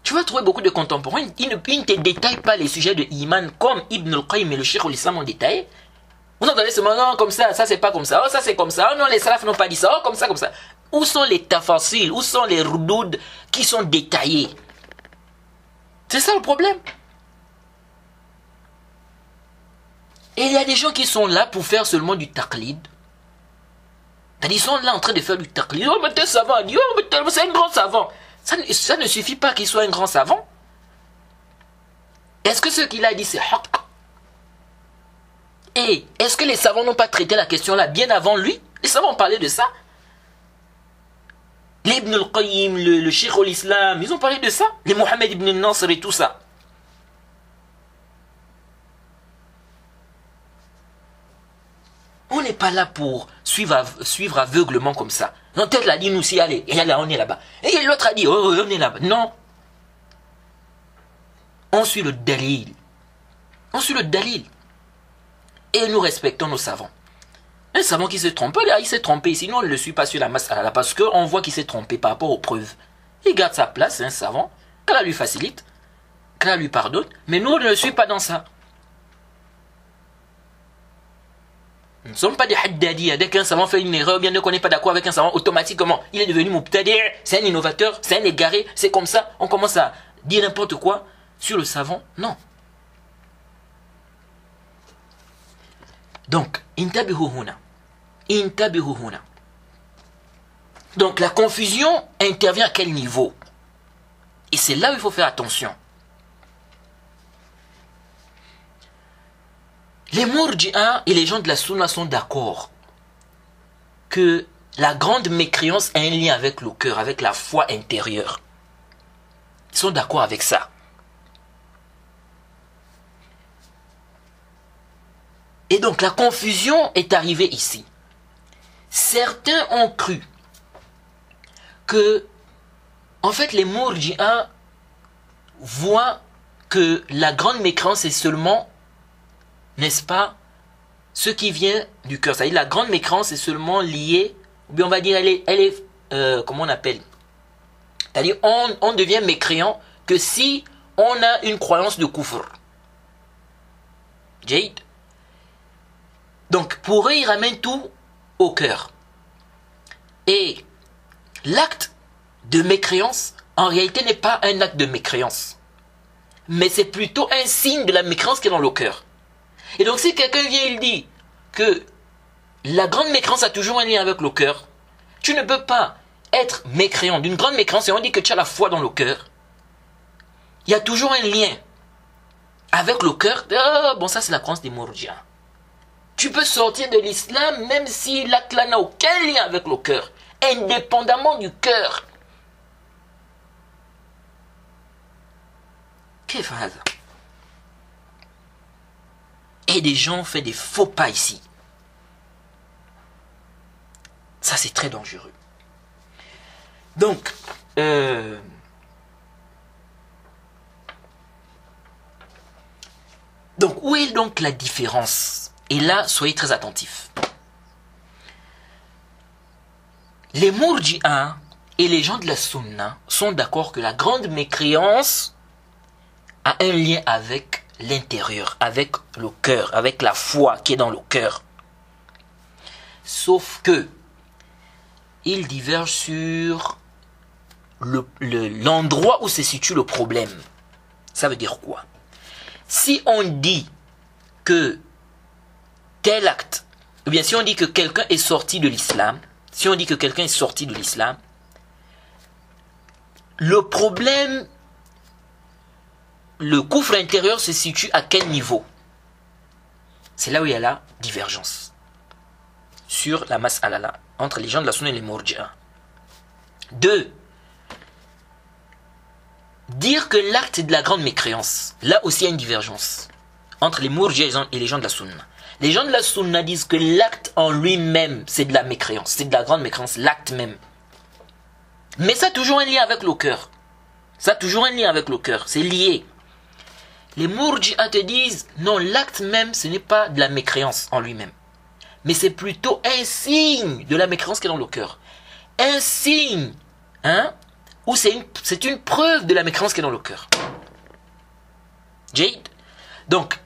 Tu vas trouver beaucoup de contemporains. Ils ne te détaillent pas les sujets de Iman comme Ibn al-Qayyim et le Cheikh al-Islam ont détaillé. Vous entendez seulement, non, comme ça c'est pas comme ça, oh, ça c'est comme ça, oh non, les salafs n'ont pas dit ça, oh, comme ça, comme ça. Où sont les tafasil, où sont les rudoud qui sont détaillés? C'est ça le problème. Et il y a des gens qui sont là pour faire seulement du taqlid. Ils sont là en train de faire du taqlid. Oh, mais t'es savant, oh, mais c'est un grand savant. Ça ne suffit pas qu'il soit un grand savant. Est-ce que ce qu'il a dit c'est haqq? Et est-ce que les savants n'ont pas traité la question là bien avant lui? Les savants ont parlé de ça. Les Ibn al-Qayyim, le Cheikh al-Islam, ils ont parlé de ça. Les Mohammed ibn Nasr et tout ça. On n'est pas là pour suivre aveuglement comme ça. Non, tête l'a dit, nous aussi, allez, et là, on est là-bas. Et l'autre a dit, oh, on est là-bas. Non. On suit le dalil. On suit le dalil. Et nous respectons nos savants. Un savant qui s'est trompé, il s'est trompé. Sinon, on ne le suit pas sur la mas'ala parce qu'on voit qu'il s'est trompé par rapport aux preuves. Il garde sa place, c'est un savant. Qu'Allah lui facilite, qu'Allah lui pardonne. Mais nous, on ne le suit pas dans ça. Nous ne sommes pas des haddadi. Dès qu'un savant fait une erreur, bien ne connaît pas d'accord avec un savant, automatiquement, il est devenu mubtadi', c'est un innovateur, c'est un égaré, c'est comme ça. On commence à dire n'importe quoi sur le savant, non. Donc, intabihu huna. Intabihu huna. Donc, la confusion intervient à quel niveau? Et c'est là où il faut faire attention. Les Murji'a et les gens de la Sunna sont d'accord que la grande mécréance a un lien avec le cœur, avec la foi intérieure. Ils sont d'accord avec ça. Et donc la confusion est arrivée ici. Certains ont cru que, en fait, les Murji'a voient que la grande mécréance est seulement, n'est-ce pas, ce qui vient du cœur. C'est-à-dire la grande mécréance est seulement liée, ou bien on va dire, elle est comment on appelle? C'est-à-dire on devient mécréant que si on a une croyance de kufr. Jade. Donc pour eux, ils ramènent tout au cœur. Et l'acte de mécréance, en réalité, n'est pas un acte de mécréance. Mais c'est plutôt un signe de la mécréance qui est dans le cœur. Et donc si quelqu'un vient et il dit que la grande mécréance a toujours un lien avec le cœur, tu ne peux pas être mécréant d'une grande mécréance et on dit que tu as la foi dans le cœur. Il y a toujours un lien avec le cœur. Bon, ça c'est la croyance des Murji'a. Tu peux sortir de l'islam même si l'acte là n'a aucun lien avec le cœur, indépendamment du cœur. Qu'est-ce que c'est? Et des gens font des faux pas ici. Ça c'est très dangereux. Donc, où est donc la différence? Et là, soyez très attentifs. Les Murji'a et les gens de la Sunna sont d'accord que la grande mécréance a un lien avec l'intérieur, avec le cœur, avec la foi qui est dans le cœur. Sauf que ils divergent sur l'endroit où se situe le problème. Ça veut dire quoi? Si on dit que tel acte, ou bien si on dit que quelqu'un est sorti de l'islam, le problème, le kufr intérieur se situe à quel niveau? C'est là où il y a la divergence sur la mas'ala entre les gens de la Sunna et les Murji'a. 2. Dire que l'acte est de la grande mécréance. Là aussi il y a une divergence entre les Murji'a et les gens de la Sunna. Les gens de la Sunna disent que l'acte en lui-même, c'est de la mécréance, c'est de la grande mécréance, l'acte même. Mais ça a toujours un lien avec le cœur. Ça a toujours un lien avec le cœur, c'est lié. Les Murji'a te disent, non, l'acte même, ce n'est pas de la mécréance en lui-même. Mais c'est plutôt un signe de la mécréance qui est dans le cœur. Un signe, ou c'est une preuve de la mécréance qui est dans le cœur. Jade. Donc,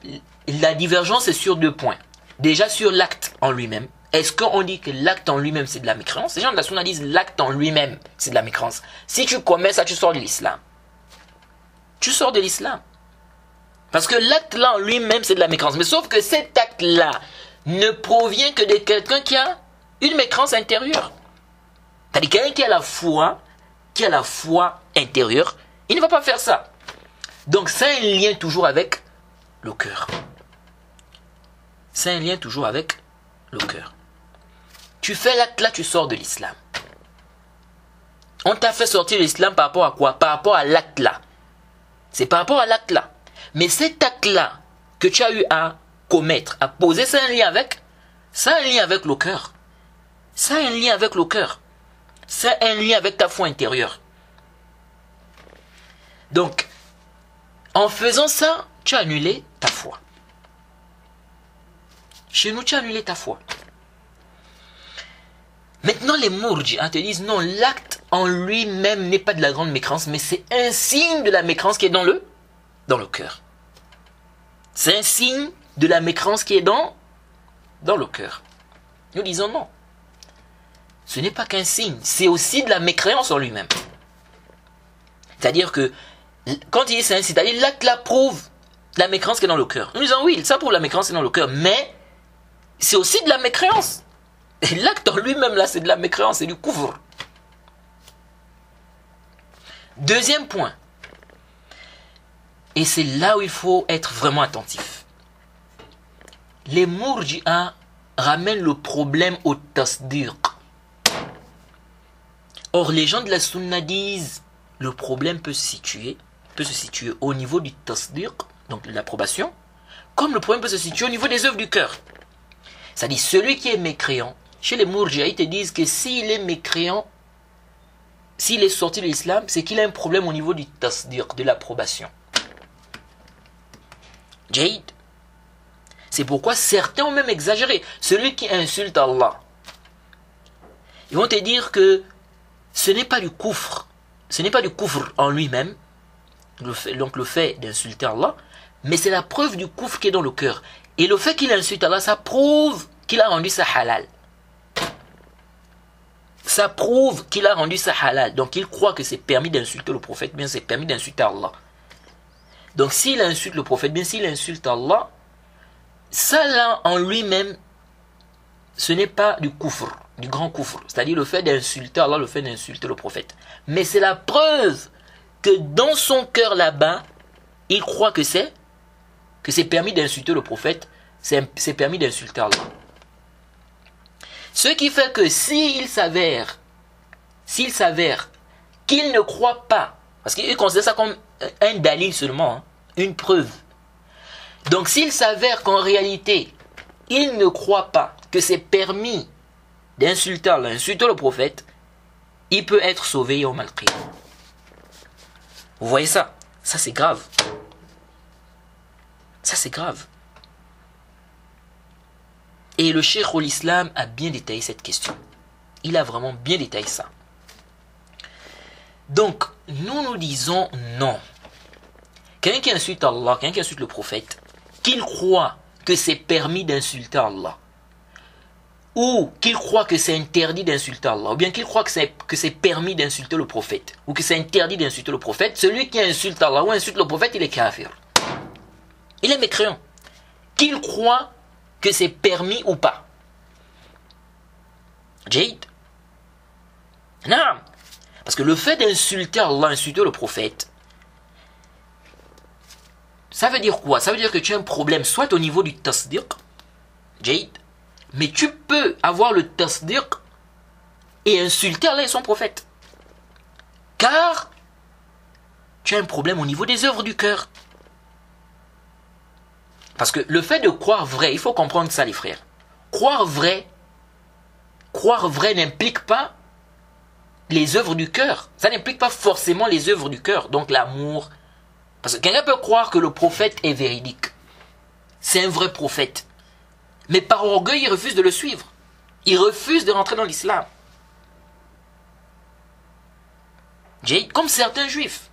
la divergence est sur 2 points. Déjà sur l'acte en lui-même. Est-ce qu'on dit que l'acte en lui-même c'est de la mécréance? Les gens de la Sunna disent l'acte en lui-même c'est de la mécréance. Si tu commets ça, tu sors de l'islam. Tu sors de l'islam. Parce que l'acte là en lui-même c'est de la mécréance. Mais sauf que cet acte là ne provient que de quelqu'un qui a une mécréance intérieure. C'est-à-dire quelqu'un qui a la foi intérieure, il ne va pas faire ça. Donc c'est un lien toujours avec le cœur. C'est un lien toujours avec le cœur. Tu fais l'acte là, tu sors de l'islam. On t'a fait sortir de l'islam par rapport à quoi? Par rapport à l'acte là. C'est par rapport à l'acte là. Mais cet acte là que tu as eu à commettre, à poser, c'est un lien avec? C'est un lien avec le cœur. C'est un lien avec le cœur. C'est un lien avec ta foi intérieure. Donc, en faisant ça, tu as annulé ta foi. Chez nous, tu as annulé ta foi. Maintenant, les Murji'a te disent, non, l'acte en lui-même n'est pas de la grande mécréance, mais c'est un signe de la mécréance qui est dans le cœur. C'est un signe de la mécréance qui est dans le cœur. Nous disons non. Ce n'est pas qu'un signe, c'est aussi de la mécréance en lui-même. C'est-à-dire que Quand il dit c'est un signe, l'acte là prouve la mécréance qui est dans le cœur. Nous disons oui, ça prouve la mécréance qui est dans le cœur, mais c'est aussi de la mécréance. Et l'acte en lui-même là, c'est de la mécréance, c'est du couvre. Deuxième point, et c'est là où il faut être vraiment attentif. Les Mourji'a ramènent le problème au tasdiq. Or, les gens de la Sunna disent le problème peut se situer au niveau du tasdiq, donc de l'approbation, comme le problème peut se situer au niveau des œuvres du cœur. C'est-à-dire, celui qui est mécréant, chez les Mourji'a, ils te disent que s'il est mécréant, s'il est sorti de l'islam, c'est qu'il a un problème au niveau du tasdiq, de l'approbation. Jade. C'est pourquoi certains ont même exagéré. Celui qui insulte Allah, ils vont te dire que ce n'est pas du kufr. Ce n'est pas du kufr en lui-même, donc le fait d'insulter Allah, mais c'est la preuve du kufr qui est dans le cœur. Et le fait qu'il insulte Allah, ça prouve qu'il a rendu ça halal. Ça prouve qu'il a rendu ça halal. Donc il croit que c'est permis d'insulter le prophète, bien c'est permis d'insulter Allah. Donc s'il insulte le prophète, bien s'il insulte Allah, ça là en lui-même, ce n'est pas du kufr, du grand kufr. C'est-à-dire le fait d'insulter Allah, le fait d'insulter le prophète. Mais c'est la preuve que dans son cœur là-bas, il croit que c'est permis d'insulter le prophète, c'est permis d'insulter Allah. Ce qui fait que s'il s'avère qu'il ne croit pas, parce qu'il considère ça comme un dalil seulement, hein, une preuve. Donc s'il s'avère qu'en réalité, il ne croit pas que c'est permis d'insulter Allah, d'insulter le prophète, il peut être sauvé au mal-qiyam. Vous voyez ça? Ça c'est grave. Ça c'est grave. Et le cheikh l'islam a bien détaillé cette question. Il a vraiment bien détaillé ça. Donc, nous disons non. Quelqu'un qui insulte Allah, quelqu'un qui insulte le prophète, qu'il croit que c'est permis d'insulter Allah, ou qu'il croit que c'est interdit d'insulter Allah, ou bien qu'il croit que c'est permis d'insulter le prophète, ou que c'est interdit d'insulter le prophète, celui qui insulte Allah ou insulte le prophète, il est kafir. Il est mécréant. Qu'il croit que c'est permis ou pas. Jade. Non. Parce que le fait d'insulter Allah, insulter le prophète, ça veut dire quoi? Ça veut dire que tu as un problème, soit au niveau du tasdiq, Jade, mais tu peux avoir le tasdiq et insulter Allah et son prophète. Car tu as un problème au niveau des œuvres du cœur. Parce que le fait de croire vrai, il faut comprendre ça les frères. Croire vrai n'implique pas les œuvres du cœur. Ça n'implique pas forcément les œuvres du cœur, donc l'amour. Parce que quelqu'un peut croire que le prophète est véridique. C'est un vrai prophète. Mais par orgueil, il refuse de le suivre. Il refuse de rentrer dans l'islam. Jade, comme certains juifs.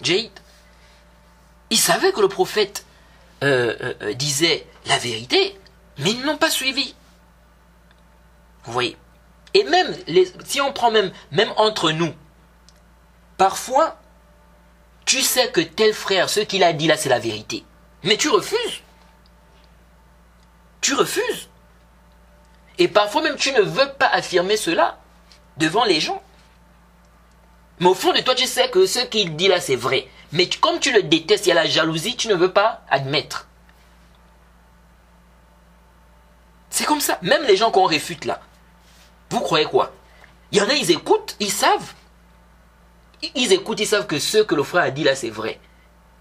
Jade, ils savaient que le prophète disait la vérité, mais ils ne l'ont pas suivi. Vous voyez. Et même, si on prend même entre nous, parfois, tu sais que tel frère, ce qu'il a dit là, c'est la vérité. Mais tu refuses. Tu refuses. Et parfois même, tu ne veux pas affirmer cela devant les gens. Mais au fond de toi, tu sais que ce qu'il dit là, c'est vrai. Mais comme tu le détestes, il y a la jalousie, tu ne veux pas admettre. C'est comme ça. Même les gens qu'on réfute là, vous croyez quoi? Il y en a, ils écoutent, ils savent. Ils écoutent, ils savent que ce que le frère a dit là, c'est vrai.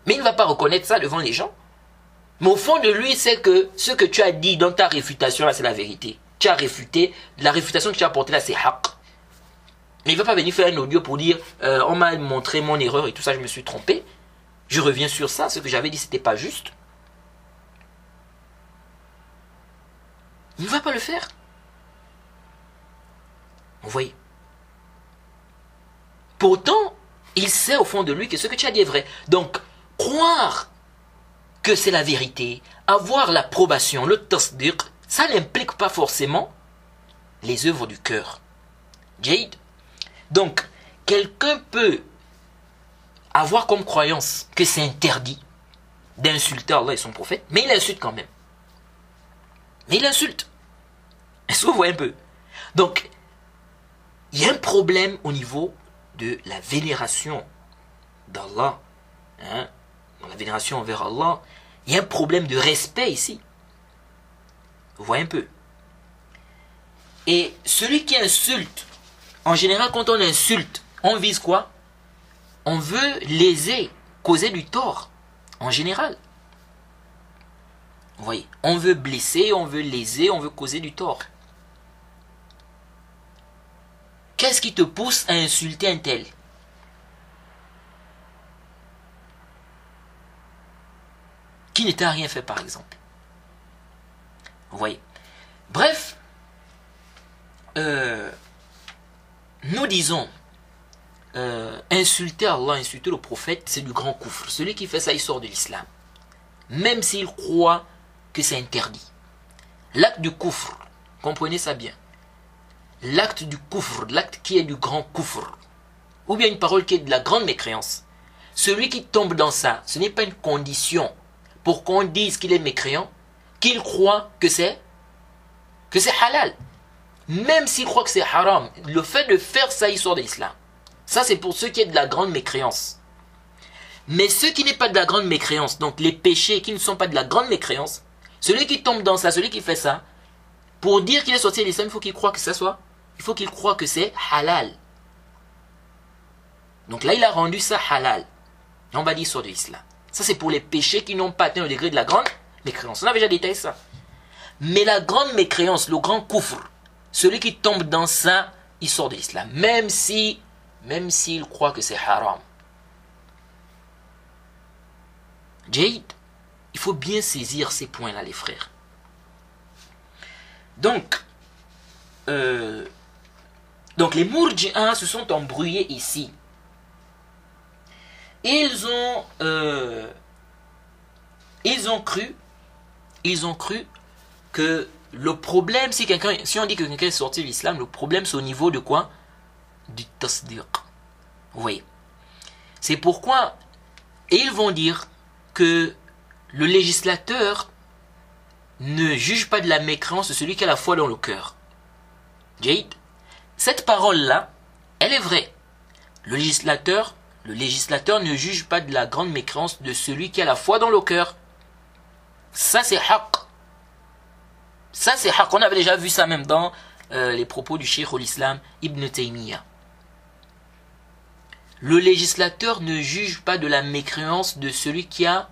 Mais il ne va pas reconnaître ça devant les gens. Mais au fond de lui, c'est que ce que tu as dit dans ta réfutation là, c'est la vérité. Tu as réfuté, la réfutation que tu as apportée là, c'est haq. Mais il ne va pas venir faire un audio pour dire on m'a montré mon erreur et tout ça, je me suis trompé. Je reviens sur ça, ce que j'avais dit, c'était pas juste. Il ne va pas le faire. Vous voyez. Pourtant, il sait au fond de lui que ce que tu as dit est vrai. Donc, croire que c'est la vérité, avoir l'approbation, le tasdiq, ça n'implique pas forcément les œuvres du cœur. Jade. Donc, quelqu'un peut avoir comme croyance que c'est interdit d'insulter Allah et son prophète, mais il insulte quand même. Mais il insulte. Est-ce que vous voyez un peu? Donc, il y a un problème au niveau de la vénération d'Allah, hein, dans la vénération envers Allah. Il y a un problème de respect ici. Vous voyez un peu? Et celui qui insulte, en général, quand on insulte, on vise quoi? On veut léser, causer du tort, en général. Vous voyez? On veut blesser, on veut léser, on veut causer du tort. Qu'est-ce qui te pousse à insulter un tel? Qui ne t'a rien fait, par exemple. Vous voyez? Bref, nous disons, insulter Allah, insulter le prophète, c'est du grand coufre. Celui qui fait ça, il sort de l'islam. Même s'il croit que c'est interdit. L'acte du coufre, comprenez ça bien. L'acte du coufre, l'acte qui est du grand coufre, ou bien une parole qui est de la grande mécréance. Celui qui tombe dans ça, ce n'est pas une condition pour qu'on dise qu'il est mécréant, qu'il croit que c'est halal. Même s'il croit que c'est haram, le fait de faire ça, il sort de l'islam. Ça, c'est pour ceux qui est de la grande mécréance. Mais ceux qui n'est pas de la grande mécréance, donc les péchés qui ne sont pas de la grande mécréance, celui qui tombe dans ça, celui qui fait ça, pour dire qu'il est sorti de l'islam, il faut qu'il croit que ça soit, il faut qu'il croit que c'est halal. Donc là, il a rendu ça halal. Et on va dire sort de l'islam. Ça, c'est pour les péchés qui n'ont pas atteint le degré de la grande mécréance. On a déjà détaillé ça. Mais la grande mécréance, le grand coufre, celui qui tombe dans ça, il sort de l'islam. Même s'il croit que c'est haram. Jade, il faut bien saisir ces points-là, les frères. Donc les Murji'a se sont embrouillés ici. Ils ont cru que le problème, si on dit que quelqu'un est sorti de l'islam, le problème c'est au niveau de quoi? Du tasdiq. Vous voyez. C'est pourquoi ils vont dire que le législateur ne juge pas de la mécréance de celui qui a la foi dans le cœur. Jade, cette parole-là, elle est vraie. Le législateur ne juge pas de la grande mécréance de celui qui a la foi dans le cœur. Ça c'est haqq. Ça c'est haqq. On avait déjà vu ça même dans les propos du Cheikh al-Islam Ibn Taymiyyah. Le législateur ne juge pas de la mécréance de celui qui a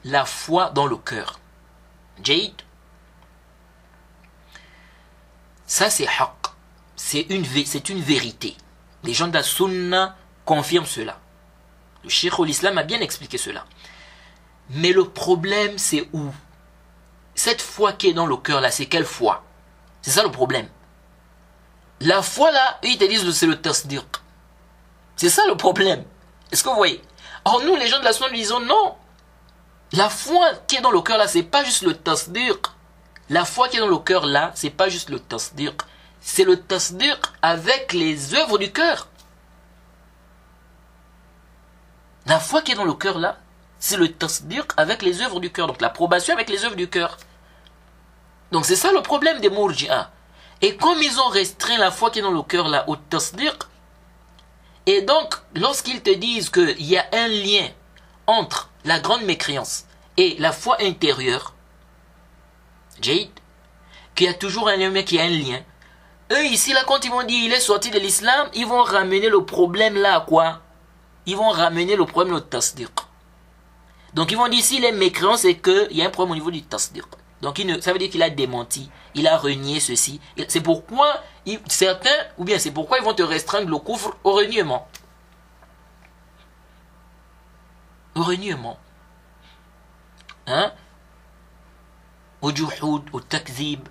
la foi dans le cœur. Jade. Ça c'est haqq. C'est une vérité. Les gens de la sunna confirment cela. Le Cheikh al-Islam a bien expliqué cela. Mais le problème c'est où? Cette foi qui est dans le cœur là, c'est quelle foi? C'est ça le problème. La foi là, ils te disent c'est le tasdiq. C'est ça le problème. Est-ce que vous voyez? Or nous les gens de la sunna nous disons non. La foi qui est dans le cœur là, c'est pas juste le tasdiq. La foi qui est dans le cœur là, c'est pas juste le tasdiq. C'est le tasdiq avec les œuvres du cœur. La foi qui est dans le cœur là, c'est le tasdiq avec les œuvres du cœur. Donc l'approbation avec les œuvres du cœur. Donc c'est ça le problème des Murji'a. Et comme ils ont restreint la foi qui est dans le cœur là au tasdiq, et donc lorsqu'ils te disent qu'il y a un lien entre la grande mécréance et la foi intérieure, Jade, qu'il y a toujours un lien, mais qu'il y a un lien, eux ici là quand ils vont dire il est sorti de l'islam, ils vont ramener le problème là à quoi? Ils vont ramener le problème au tasdiq. Donc ils vont dire s'il est mécréant, c'est qu'il y a un problème au niveau du tasdiq. Donc ça veut dire qu'il a démenti, il a renié ceci. C'est pourquoi certains, ou bien c'est pourquoi ils vont te restreindre le coufre au reniement. Au reniement. Hein? Au juhud, au takzib,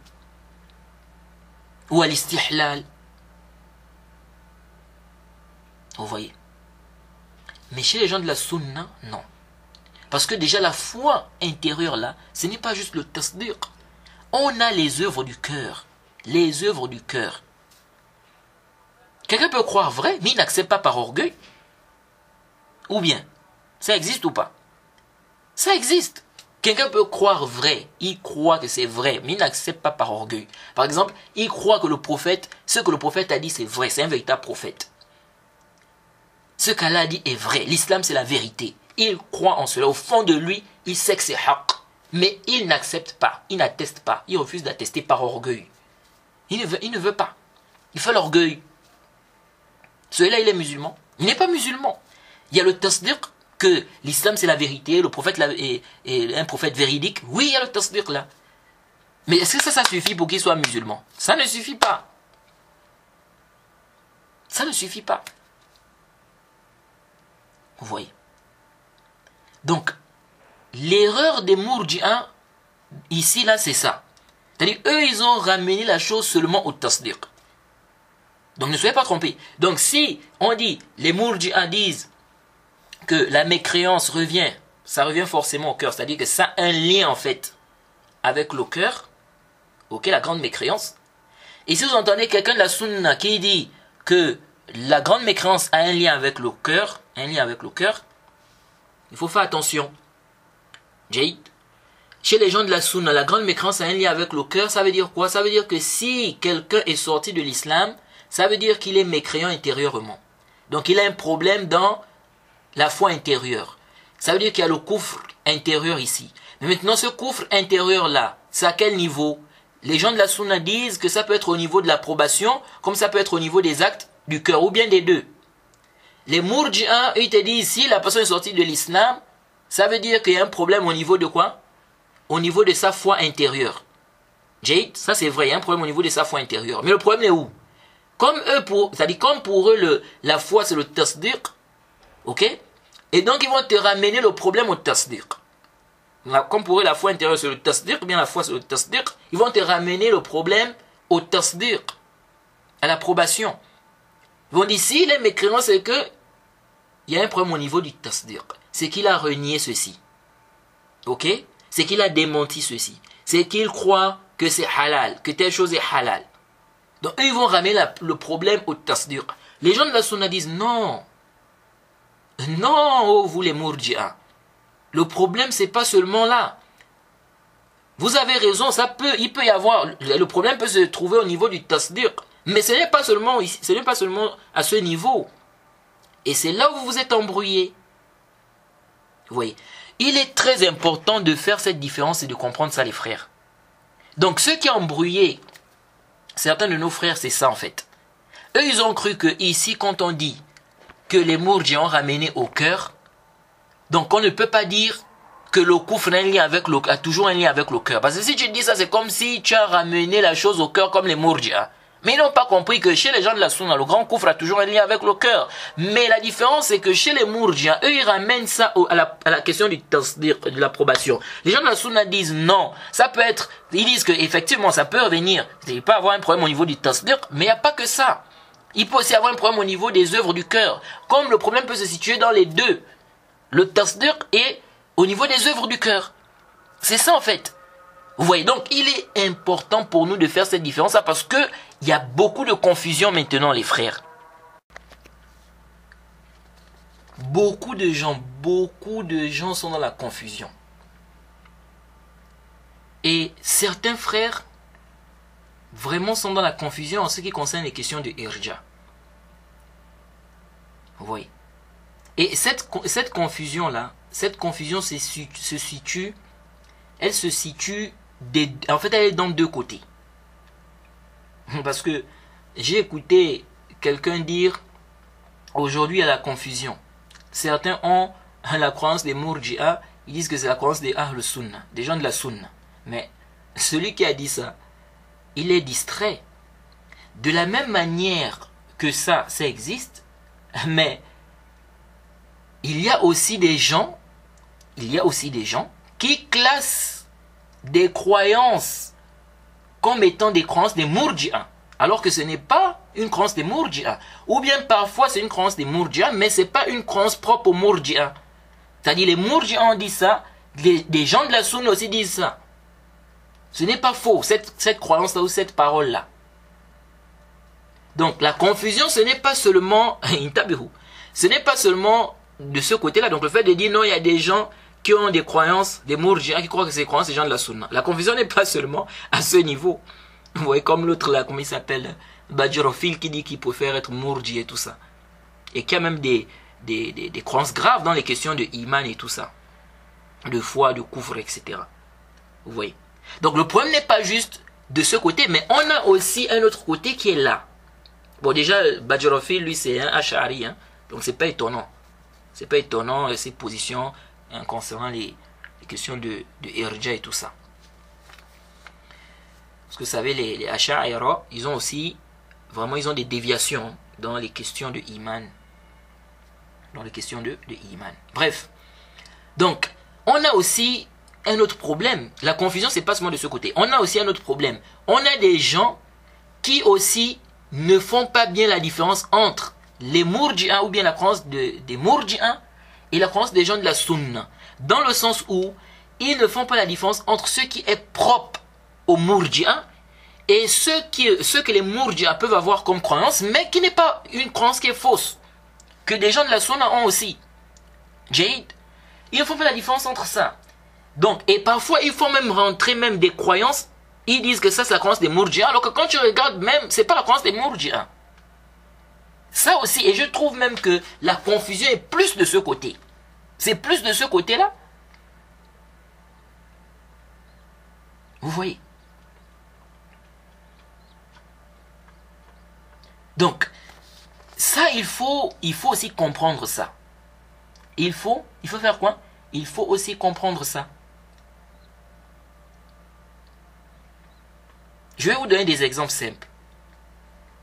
ou à l'istihlal. Vous voyez? Mais chez les gens de la sunna, non. Parce que déjà la foi intérieure là, ce n'est pas juste le tasdiq. On a les œuvres du cœur. Les œuvres du cœur. Quelqu'un peut croire vrai, mais il n'accepte pas par orgueil. Ou bien, ça existe ou pas? Ça existe. Quelqu'un peut croire vrai, il croit que c'est vrai, mais il n'accepte pas par orgueil. Par exemple, il croit que ce que le prophète a dit c'est vrai, c'est un véritable prophète. Ce qu'Allah a dit est vrai, l'islam c'est la vérité. Il croit en cela, au fond de lui, il sait que c'est haqq. Mais il n'accepte pas, il n'atteste pas, il refuse d'attester par orgueil. Il ne veut pas. Il fait l'orgueil. Celui-là, il est musulman. Il n'est pas musulman. Il y a le tasdiq, que l'islam c'est la vérité, le prophète est un prophète véridique. Oui, il y a le tasdiq là. Mais est-ce que ça suffit pour qu'il soit musulman? Ça ne suffit pas. Ça ne suffit pas. Vous voyez. Donc, l'erreur des Murji'a, ici, là, c'est ça. C'est-à-dire, eux, ils ont ramené la chose seulement au tasdiq. Donc, ne soyez pas trompés. Donc, si on dit, les Murji'a disent que la mécréance revient, ça revient forcément au cœur. C'est-à-dire que ça a un lien, en fait, avec le cœur. Ok, la grande mécréance. Et si vous entendez quelqu'un de la sunna qui dit que la grande mécréance a un lien avec le cœur, il faut faire attention. Jade. Chez les gens de la sunna, la grande mécréance a un lien avec le cœur, ça veut dire quoi? Ça veut dire que si quelqu'un est sorti de l'islam, ça veut dire qu'il est mécréant intérieurement. Donc il a un problème dans la foi intérieure. Ça veut dire qu'il y a le coufre intérieur ici. Mais maintenant, ce coufre intérieur-là, c'est à quel niveau? Les gens de la sunna disent que ça peut être au niveau de l'approbation, comme ça peut être au niveau des actes du cœur, ou bien des deux. Les Murji'a, ils te disent, si la personne est sortie de l'islam, ça veut dire qu'il y a un problème au niveau de quoi? Au niveau de sa foi intérieure. Jade, ça c'est vrai, il y a un problème au niveau de sa foi intérieure. Mais le problème est où? Comme pour eux, la foi c'est le tasdiq, ok? Et donc ils vont te ramener le problème au tasdiq. Comme pour eux la foi intérieure c'est le tasdiq, bien la foi c'est le tasdiq, ils vont te ramener le problème au tasdiq, à l'approbation. Ils vont dire, si les mécréants c'est que il y a un problème au niveau du tasdiq, c'est qu'il a renié ceci. Ok? C'est qu'il a démenti ceci. C'est qu'il croit que c'est halal, que telle chose est halal. Donc eux ils vont ramener le problème au tasdiq. Les gens de la sunna disent non. Non, oh, vous les Murji'a. Le problème c'est pas seulement là. Vous avez raison, il peut y avoir, le problème peut se trouver au niveau du tasdiq. Mais ce n'est pas seulement à ce niveau. Et c'est là où vous vous êtes embrouillés. Vous voyez. Il est très important de faire cette différence et de comprendre ça les frères. Donc ceux qui ont embrouillé certains de nos frères, c'est ça en fait. Eux ils ont cru que ici quand on dit que les Murji'a ont ramené au cœur, donc on ne peut pas dire que le koufr a toujours un lien avec le cœur. Parce que si tu dis ça, c'est comme si tu as ramené la chose au cœur comme les Murji'a. Mais ils n'ont pas compris que chez les gens de la sunna, le grand koufr a toujours un lien avec le cœur. Mais la différence, c'est que chez les Murji'a, eux, ils ramènent ça à la question du tasdiq, de l'approbation. Les gens de la sunna disent non. Ça peut être, ils disent qu'effectivement, ça peut revenir. Il peut y avoir un problème au niveau du tasdiq, mais il n'y a pas que ça. Il peut aussi avoir un problème au niveau des œuvres du cœur. Comme le problème peut se situer dans les deux. Le tasdiq et au niveau des œuvres du cœur. C'est ça en fait. Vous voyez, donc il est important pour nous de faire cette différence là parce que il y a beaucoup de confusion maintenant les frères. Beaucoup de gens sont dans la confusion. Et certains frères vraiment sont dans la confusion en ce qui concerne les questions de irja. Vous voyez. Et cette confusion là, elle se situe, en fait elle est dans deux côtés. Parce que j'ai écouté quelqu'un dire aujourd'hui il y a la confusion. Certains ont la croyance des Murji'a, ils disent que c'est la croyance des Ahl Sunna, des gens de la Sunna. Mais celui qui a dit ça, il est distrait. De la même manière que ça existe, mais il y a aussi des gens qui classent des croyances comme étant des croyances des Murji'a, alors que ce n'est pas une croyance des Murji'a. Ou bien parfois c'est une croyance des Murji'a, mais ce n'est pas une croyance propre aux Murji'a. C'est-à-dire les Murji'a ont dit ça, des gens de la Sunna aussi disent ça. Ce n'est pas faux, cette croyance-là ou cette parole-là. Donc la confusion, ce n'est pas seulement ce n'est pas seulement de ce côté-là. Donc le fait de dire non, il y a des gens qui ont des croyances, des mourji'as, qui croient que c'est des croyances des gens de la sunna. La confusion n'est pas seulement à ce niveau. Vous voyez, comme l'autre là, comment il s'appelle, Badjarophile, qui dit qu'il préfère être mourji et tout ça. Et qui a même des croyances graves dans les questions de iman et tout ça. De foi, de couvre, etc. Vous voyez. Donc le problème n'est pas juste de ce côté, mais on a aussi un autre côté qui est là. Bon, déjà, Badjarophile, lui, c'est un Ash'ari, hein, donc c'est pas étonnant. C'est pas étonnant ses positions hein, concernant les questions de irja et tout ça. Parce que vous savez, les Ash'ari, ils ont aussi, vraiment, ils ont des déviations dans les questions de iman. Dans les questions de iman. Bref. Donc, on a aussi un autre problème. La confusion, c'est pas seulement de ce côté. On a aussi un autre problème. On a des gens qui aussi ne font pas bien la différence entre les mourji'as ou bien la croyance des mourji'as et la croyance des gens de la sunna. Dans le sens où ils ne font pas la différence entre ce qui est propre aux mourji'as et ce que les mourji'as peuvent avoir comme croyance, mais qui n'est pas une croyance qui est fausse. Que des gens de la sunna ont aussi. Jade. Ils ne font pas la différence entre ça. Donc, et parfois, ils font même rentrer même des croyances. Ils disent que ça, c'est la croyance des mourji'as, alors que quand tu regardes même, c'est pas la croyance des mourji'as. Ça aussi, et je trouve même que la confusion est plus de ce côté. C'est plus de ce côté-là. Vous voyez. Donc, ça, il faut aussi comprendre ça. Il faut faire quoi? Il faut aussi comprendre ça. Je vais vous donner des exemples simples.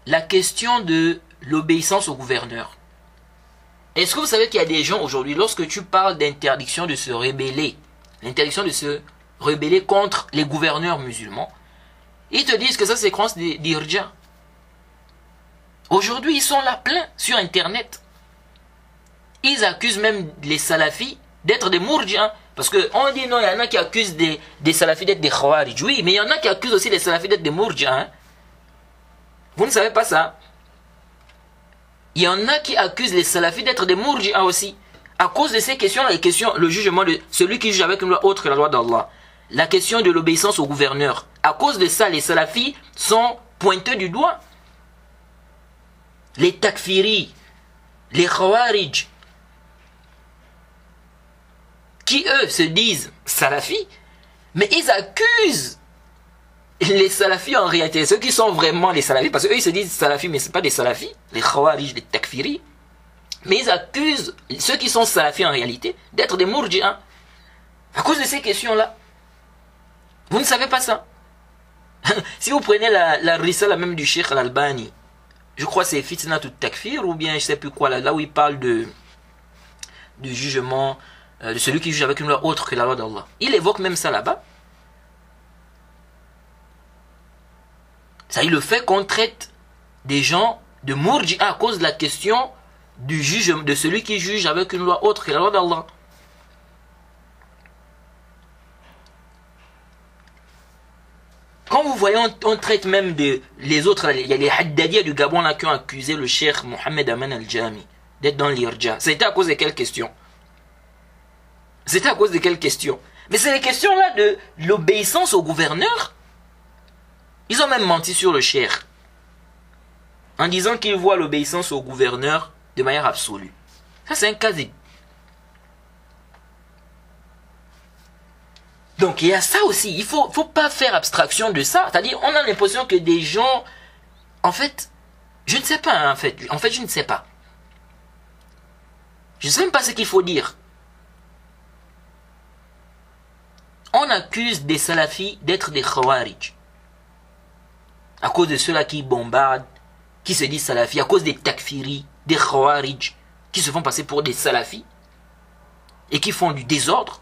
La question de l'obéissance au gouverneur. Est-ce que vous savez qu'il y a des gens aujourd'hui, lorsque tu parles d'interdiction de se rebeller, l'interdiction de se rebeller contre les gouverneurs musulmans, ils te disent que ça c'est croyance d'irja. Aujourd'hui, ils sont là plein sur Internet. Ils accusent même les salafis d'être des mourji'as. Parce qu'on dit non, il y en a qui accusent des salafis d'être des khawarij. Oui, mais il y en a qui accusent aussi les salafis d'être des mourji'as. Hein? Vous ne savez pas ça? Il y en a qui accusent les salafis d'être des mourji'as aussi. À cause de ces questions, les questions, le jugement de celui qui juge avec une loi autre que la loi d'Allah. La question de l'obéissance au gouverneur. À cause de ça, les salafis sont pointés du doigt. Les takfiri, les khawarij, qui eux se disent salafis, mais ils accusent les salafis en réalité, ceux qui sont vraiment les salafis, parce qu'eux ils se disent salafis, mais ce pas des salafis, les khawarij, les takfiri, mais ils accusent ceux qui sont salafis en réalité d'être des mourji'as. À cause de ces questions-là. Vous ne savez pas ça? Si vous prenez la risala même du Cheikh Al-Albani, je crois que c'est Fitna tout takfir, ou bien je ne sais plus quoi, là où il parle du jugement de celui qui juge avec une loi autre que la loi d'Allah. Il évoque même ça là-bas. Ça, il le fait qu'on traite des gens de mourji'a à cause de la question du juge, de celui qui juge avec une loi autre que la loi d'Allah. Quand vous voyez, on traite même les autres, il y a les Haddadiya du Gabon là qui ont accusé le cheikh Mohamed Aman al-Jami d'être dans l'irja. C'était à cause de quelle question? C'était à cause de quelle question? Mais c'est les questions là de l'obéissance au gouverneur. Ils ont même menti sur le cheikh en disant qu'ils voient l'obéissance au gouverneur de manière absolue. Ça c'est un quasi. Donc il y a ça aussi, il faut pas faire abstraction de ça. C'est-à-dire, on a l'impression que des gens, en fait, je ne sais pas, hein, en fait, je ne sais pas. Je ne sais même pas ce qu'il faut dire. On accuse des salafis d'être des khawarij. À cause de ceux-là qui bombardent, qui se disent salafis, à cause des takfiri, des khawarij, qui se font passer pour des salafis, et qui font du désordre.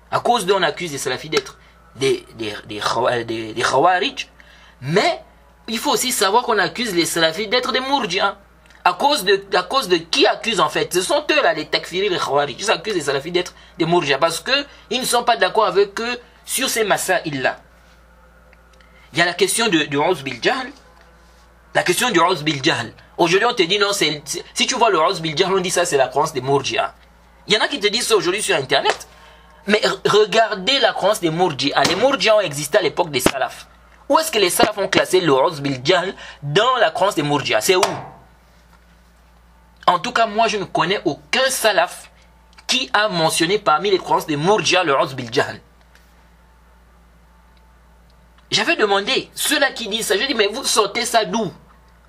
À cause d'eux, on accuse les salafis d'être des khawarij. Mais il faut aussi savoir qu'on accuse les salafis d'être des mourji'as. À cause de qui accuse en fait? Ce sont eux là, les takfiri, les khawarij. Ils accusent les salafis d'être des mourji'as parce qu'ils ne sont pas d'accord avec eux sur ces masaïl là. Il y a la question du Uz bil Jahl. La question du Uz bil Jahl. Aujourd'hui, on te dit non, si tu vois le Uz bil Jahl, on dit ça, c'est la croyance des mourji'as. Il y en a qui te disent ça aujourd'hui sur Internet. Mais regardez la croyance des Mourji'a. Les Mourji'a ont existé à l'époque des Salafs. Où est-ce que les Salafs ont classé le Uz bil Jahl dans la croyance des Mourji'a? C'est où? En tout cas, moi, je ne connais aucun Salaf qui a mentionné parmi les croyances des Mourji'a le Uz bil Jahl. J'avais demandé, ceux-là qui disent ça, je dis, mais vous sortez ça d'où?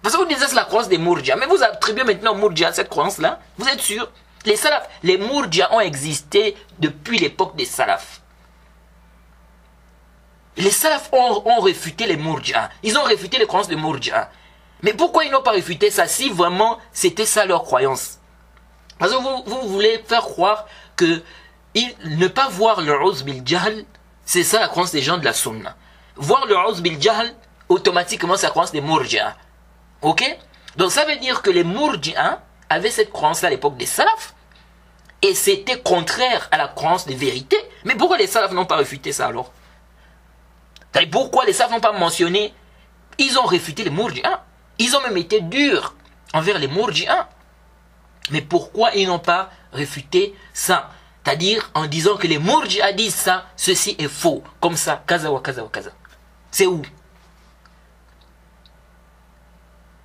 Parce que vous dites que c'est la croyance des Mourji'a. Mais vous attribuez maintenant aux Mourji'a cette croyance-là? Vous êtes sûr? Les Salafs, les Mourji'a ont existé depuis l'époque des Salafs. Les Salafs ont réfuté les Mourji'a. Ils ont réfuté les croyances des Mourji'a. Mais pourquoi ils n'ont pas réfuté ça si vraiment c'était ça leur croyance? Parce que vous voulez faire croire que ne pas voir le Uz bil Jahl, c'est ça la croyance des gens de la Sunna. Voir le Uz bil Jahl, automatiquement c'est la croyance des Mourji'a. Ok? Donc ça veut dire que les Mourji'a avaient cette croyance à l'époque des Salafs. Et c'était contraire à la croyance de vérité. Mais pourquoi les Salafs n'ont pas réfuté ça alors? Pourquoi les Salafs n'ont pas mentionné? Ils ont réfuté les Mourji'a. Ils ont même été durs envers les Mourji'a. Mais pourquoi ils n'ont pas réfuté ça? C'est-à-dire en disant que les Mourji'a disent ça, ceci est faux. Comme ça, kaza wa kaza wa kaza. C'est où?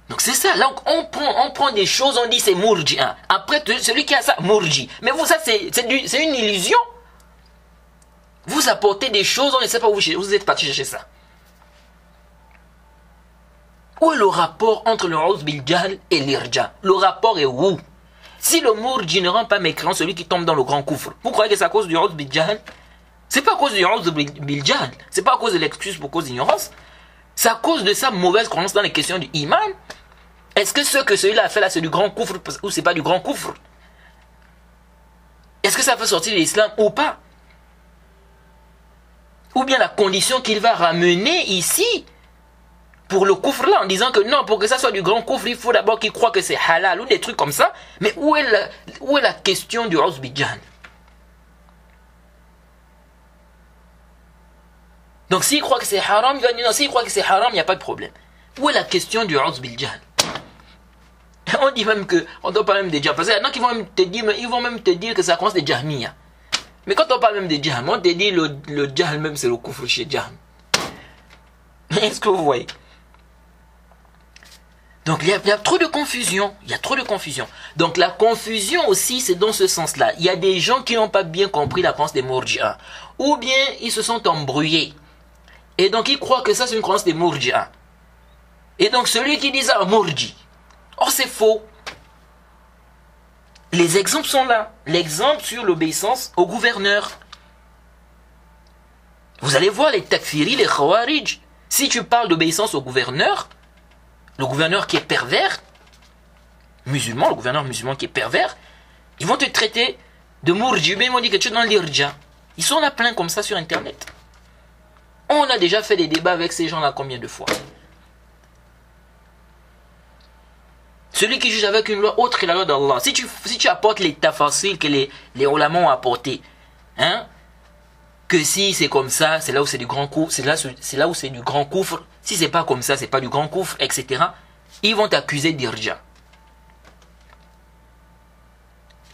Donc c'est ça, là on prend des choses, on dit c'est Mourji'a. Après, celui qui a ça, Mourji. Mais vous, ça c'est une illusion. Vous apportez des choses, on ne sait pas où vous êtes parti chercher ça. Où est le rapport entre le Uz bil Jahl et l'Irja? Le rapport est où? Si le Mourji ne rend pas mécréant celui qui tombe dans le grand coufre, vous croyez que c'est à cause du Uz bil Jahl? C'est pas à cause du Uz bil Jahl. C'est pas à cause de l'excuse pour cause d'ignorance. C'est à cause de sa mauvaise croyance dans les questions du iman. Est-ce que ce que celui-là a fait là, c'est du grand coufre ou c'est pas du grand coufre? Est-ce que ça fait sortir de l'islam ou pas? Ou bien la condition qu'il va ramener ici pour le coufre là, en disant que non, pour que ça soit du grand coufre, il faut d'abord qu'il croit que c'est halal ou des trucs comme ça. Mais où est la question du Uz bil Jahl? Donc s'il croit que c'est haram, il va dire non, s'il croit que c'est haram, il n'y a pas de problème. Où est la question du Uz bil Jahl? On dit même que, on ne doit pas même de Jahl. Parce qu'il y en a qui vont même te dire que ça commence des Jahmiya. Mais quand on parle même de Jahl, on te dit le Jahl même c'est le coufre chez Jahl. Est-ce que vous voyez? Donc il y a trop de confusion. Il y a trop de confusion. Donc la confusion aussi c'est dans ce sens-là. Il y a des gens qui n'ont pas bien compris la croyance des Mourji'a. Ou bien ils se sont embrouillés. Et donc ils croient que ça c'est une croyance des Mourji'a. Et donc celui qui dit ça, Mourji. Or c'est faux. Les exemples sont là. L'exemple sur l'obéissance au gouverneur. Vous allez voir les takfiri, les khawarij. Si tu parles d'obéissance au gouverneur, le gouverneur qui est pervers, musulman, le gouverneur musulman qui est pervers, ils vont te traiter de Mourji. Mais ils m'ont dit que tu es dans l'Irja. Ils sont là plein comme ça sur Internet. On a déjà fait des débats avec ces gens-là combien de fois? Celui qui juge avec une loi autre que la loi d'Allah. Si tu apportes les tafasil que les ulama ont apporté, hein, que si c'est comme ça, c'est là où c'est du grand coufre, c'est là où c'est du grand coufre. Si c'est pas comme ça, c'est pas du grand coufre, etc. Ils vont t'accuser d'irja.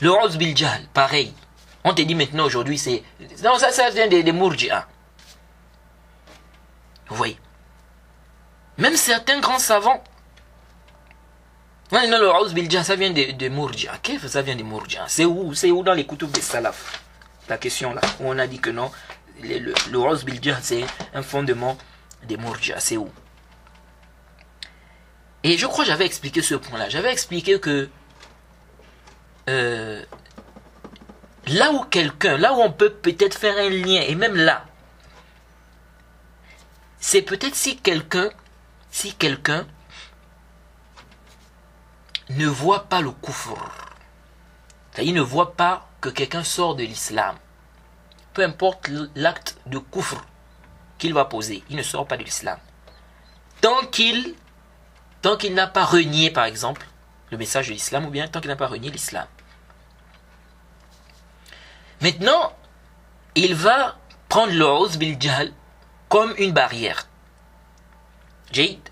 Le Uz bil Jahl, pareil. On te dit maintenant aujourd'hui, c'est... Non, ça vient des Mourji'a. Vous voyez. Même certains grands savants. Non, le Uz bil Jahl, ça vient de Mourji'a. Qu'est-ce que ça vient de Mourji'a? C'est où dans les kutub des salaf? La question là, où on a dit que non, le Uz bil Jahl, c'est un fondement des Mourji'a. C'est où? Et je crois que j'avais expliqué ce point-là. J'avais expliqué que là où on peut peut-être faire un lien, et même là, c'est peut-être si quelqu'un ne voit pas le kufr, c'est-à-dire ne voit pas que quelqu'un sort de l'islam, peu importe l'acte de kufr qu'il va poser, il ne sort pas de l'islam. Tant qu'il n'a pas renié, par exemple, le message de l'islam, ou bien tant qu'il n'a pas renié l'islam. Maintenant, il va prendre le Uz bil Jahl comme une barrière. Jade.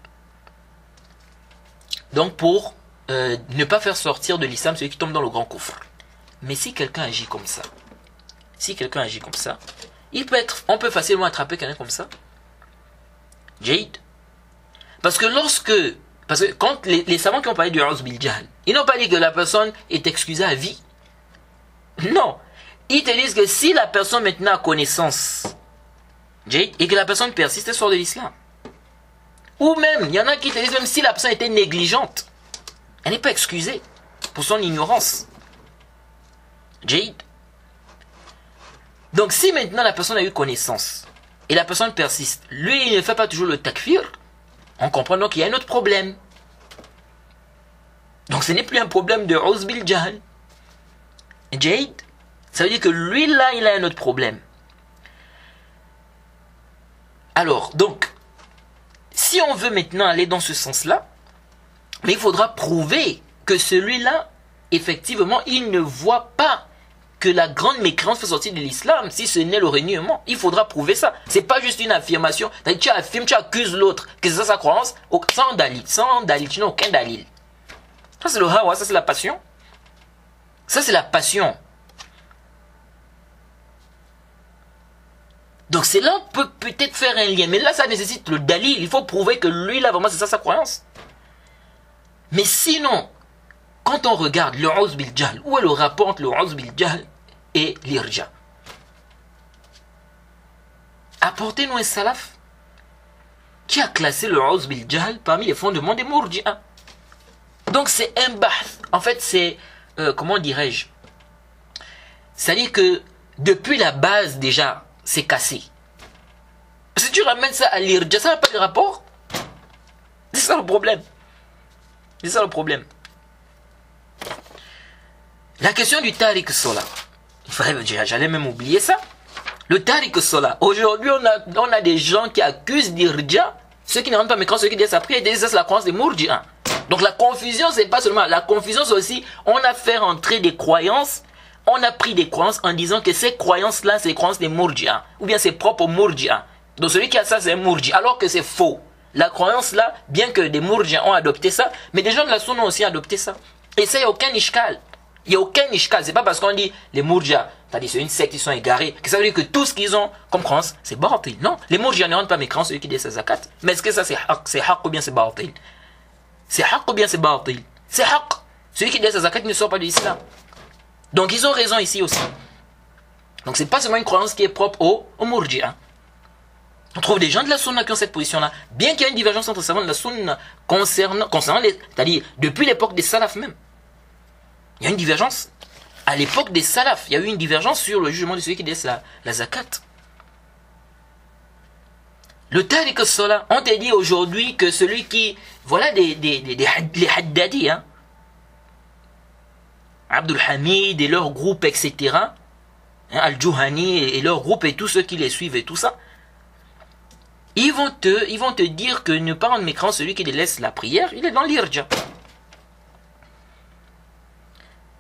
Donc pour ne pas faire sortir de l'islam celui qui tombe dans le grand coufre. Mais si quelqu'un agit comme ça, on peut facilement attraper quelqu'un comme ça. Jade. Parce que quand les savants qui ont parlé du Uz bil Jahl, ils n'ont pas dit que la personne est excusée à vie. Non. Ils te disent que si la personne maintenant a connaissance, Jade, et que la personne persiste, elle sort de l'islam. Ou même, il y en a qui te disent même si la personne était négligente, elle n'est pas excusée pour son ignorance. Jade. Donc si maintenant la personne a eu connaissance et la personne persiste, lui il ne fait pas toujours le takfir, on comprend donc qu'il y a un autre problème. Donc ce n'est plus un problème de Uz bil Jahl. Jade, ça veut dire que lui là il a un autre problème. Alors donc, si on veut maintenant aller dans ce sens-là, mais il faudra prouver que celui-là, effectivement, il ne voit pas que la grande mécréance fait sortir de l'islam, si ce n'est le reniement. Il faudra prouver ça. C'est pas juste une affirmation. Tu affirmes, tu accuses l'autre que c'est ça sa croyance, sans dalil, tu n'as aucun dalil. Ça c'est le hawa, ça c'est la passion. Ça c'est la passion. Donc c'est là on peut peut-être faire un lien. Mais là ça nécessite le dalil. Il faut prouver que lui là vraiment c'est ça sa croyance. Mais sinon, quand on regarde le Uz bil Jahl, où est le rapport entre le Uz bil Jahl et l'irja? Apportez-nous un salaf qui a classé le Uz bil Jahl parmi les fondements des Murji'a. Donc c'est un bahth. En fait c'est, comment dirais-je? C'est-à-dire que depuis la base déjà, c'est cassé. Si tu ramènes ça à l'irja, ça n'a pas de rapport. C'est ça le problème. C'est ça le problème. La question du Tariq Salah. J'allais même oublier ça. Le Tariq Salah. Aujourd'hui, on a des gens qui accusent d'irja. Ceux qui ne rendent pas mécréants, ceux qui disent après, ils disent ça c'est la croyance des Murji'a. Donc la confusion, c'est pas seulement. La confusion, c'est aussi, on a fait rentrer des croyances. On a pris des croyances en disant que ces croyances-là, c'est les croyances des Murji'a. Ou bien c'est propre aux Murji'a. Donc celui qui a ça, c'est un Murji. Alors que c'est faux. La croyance-là, bien que des Murji'a ont adopté ça, mais des gens de la Sunna ont aussi adopté ça. Et ça, il n'y a aucun ishkal. Il n'y a aucun ishkal. C'est pas parce qu'on dit les Murji'a, c'est-à-dire c'est une secte, ils sont égarés, que ça veut dire que tout ce qu'ils ont comme croyance, c'est batil. Non, les Murji'a ne rendent pas mécréants, celui qui dit sa zakat. Mais est-ce que ça c'est haqq ou bien c'est batil? C'est haqq ou bien c'est batil? C'est haqq. Celui qui dit sa zakat ne sort pas de l'islam. Donc ils ont raison ici aussi. Donc c'est pas seulement une croyance qui est propre aux Murji'a. On trouve des gens de la Sunna qui ont cette position-là. Bien qu'il y ait une divergence entre les savants de la Sunna concernant c'est-à-dire depuis l'époque des Salaf même. Il y a une divergence. À l'époque des Salaf, il y a eu une divergence sur le jugement de celui qui laisse la zakat. Le Tariq as-Salah, on te dit aujourd'hui que celui qui... Voilà les Haddadi, hein. Abdul Hamid et leur groupe, etc. Hein, Al-Juhani et leur groupe et tous ceux qui les suivent et tout ça. Ils vont te dire que ne pas rendre mécréant celui qui laisse la prière, il est dans l'irja.